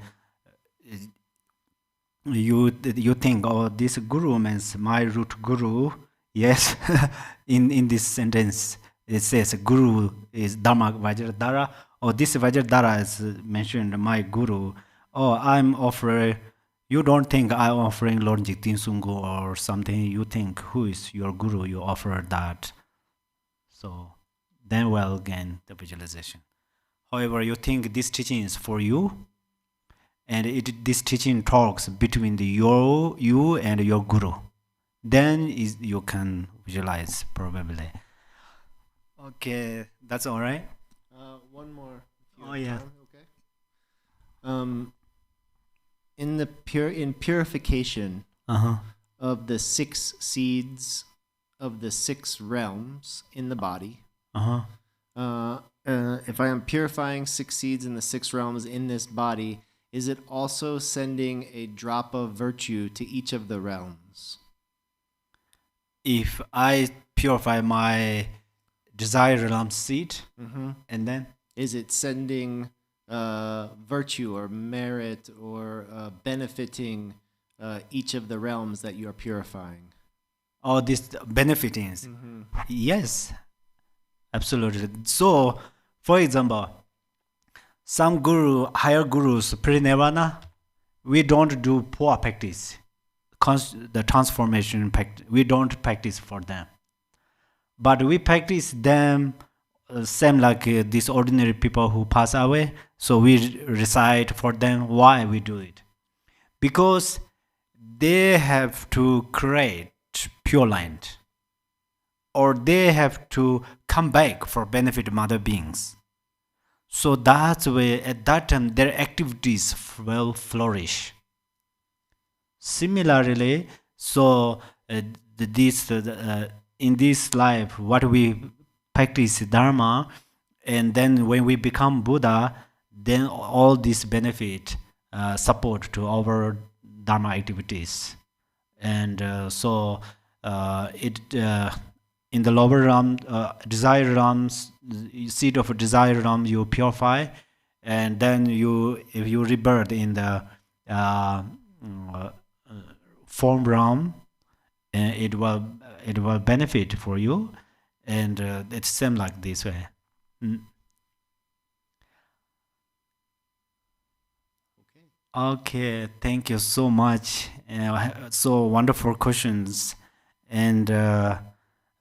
you think, oh, this guru means my root guru. Yes, in this sentence it says guru is Dharma Vajradhara, or this Vajradhara is mentioned my guru. Oh, I'm offering. You don't think I'm offering Lord Jigtin Sungu or something. You think who is your guru? You offer that. So then we'll gain the visualization. However, you think this teaching is for you, and this teaching talks between you and your guru. Then you can visualize probably. Okay, that's all right. One more. Oh yeah. Time, okay. In purification of the 6 seeds of the 6 realms in the body. If I am purifying 6 seeds in the 6 realms in this body, is it also sending a drop of virtue to each of the realms? If I purify my desire realm seed, and then is it sending virtue or merit or benefiting each of the realms that you are purifying? Oh, this benefiting. Yes, absolutely. So, for example, some higher gurus, pre-nirvana, we don't do poor practice. The transformation practice, we don't practice for them. But we practice them same like these ordinary people who pass away. So we recite for them. Why we do it? Because they have to create pure light, or they have to come back for benefit of other beings. So that's why at that time their activities will flourish. Similarly, so in this life, what we practice Dharma, and then when we become Buddha, then all this benefit support to our Dharma activities. And so it in the lower realm, desire realms, seed of desire realm, you purify, and then if you rebirth in the form realm, it will benefit for you, and it's same like this way. Okay, thank you so much. So wonderful questions, and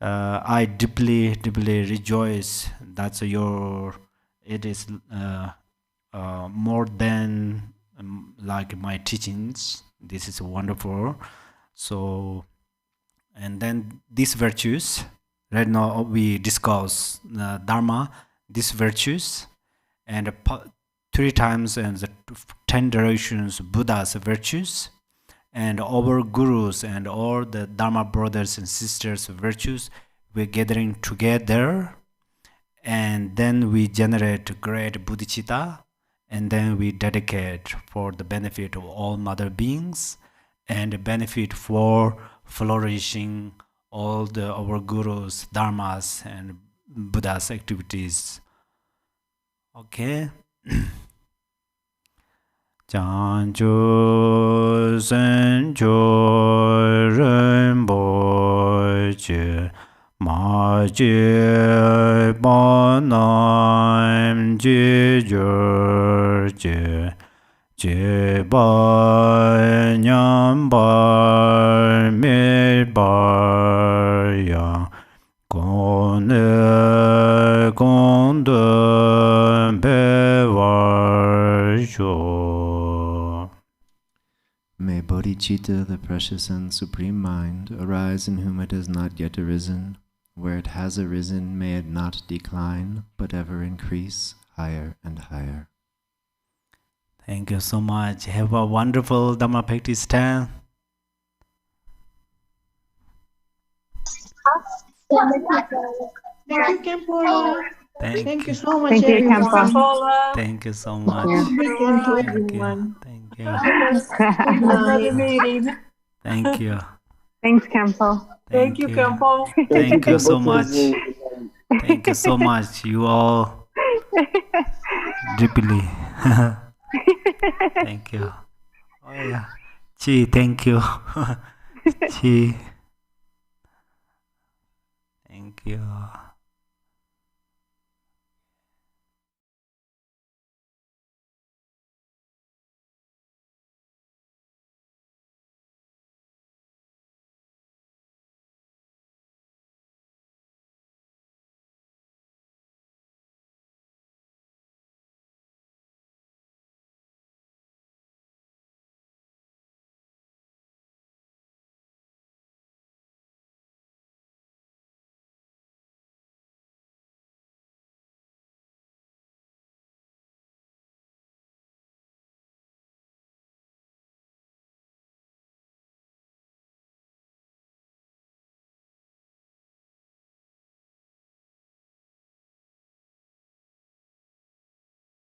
I deeply rejoice that it is more than like my teachings. This is wonderful. So, and then these virtues, right now we discuss Dharma, these virtues, and 3 times and the 10 directions Buddha's virtues, and our gurus and all the Dharma brothers and sisters virtues, we're gathering together, and then we generate great bodhicitta, and then we dedicate for the benefit of all mother beings, and benefit for flourishing all our gurus, dharmas, and Buddha's activities. Okay. Chanchu sencho renpo che ma che pa nam che jor che pa nyam par me par ya kon de pe var jo. May bodhicitta, the precious and supreme mind, arise in whom it has not yet arisen. Where it has arisen, may it not decline, but ever increase higher and higher. Thank you so much. Have a wonderful Dhamma practice time. Thank you, Khenpo. Thank you so much, Thank you, everyone. Khenpo. Thank you so much. Yeah. Weekend to Thank you. everyone. Thank you. Good Another night. meeting. Thank you. Thanks, Khenpo. Thank you, Khenpo. Thank you so much. Thank you so much. You all deeply. Thank you. Oh yeah. Chi, thank you. Chi. Thank you.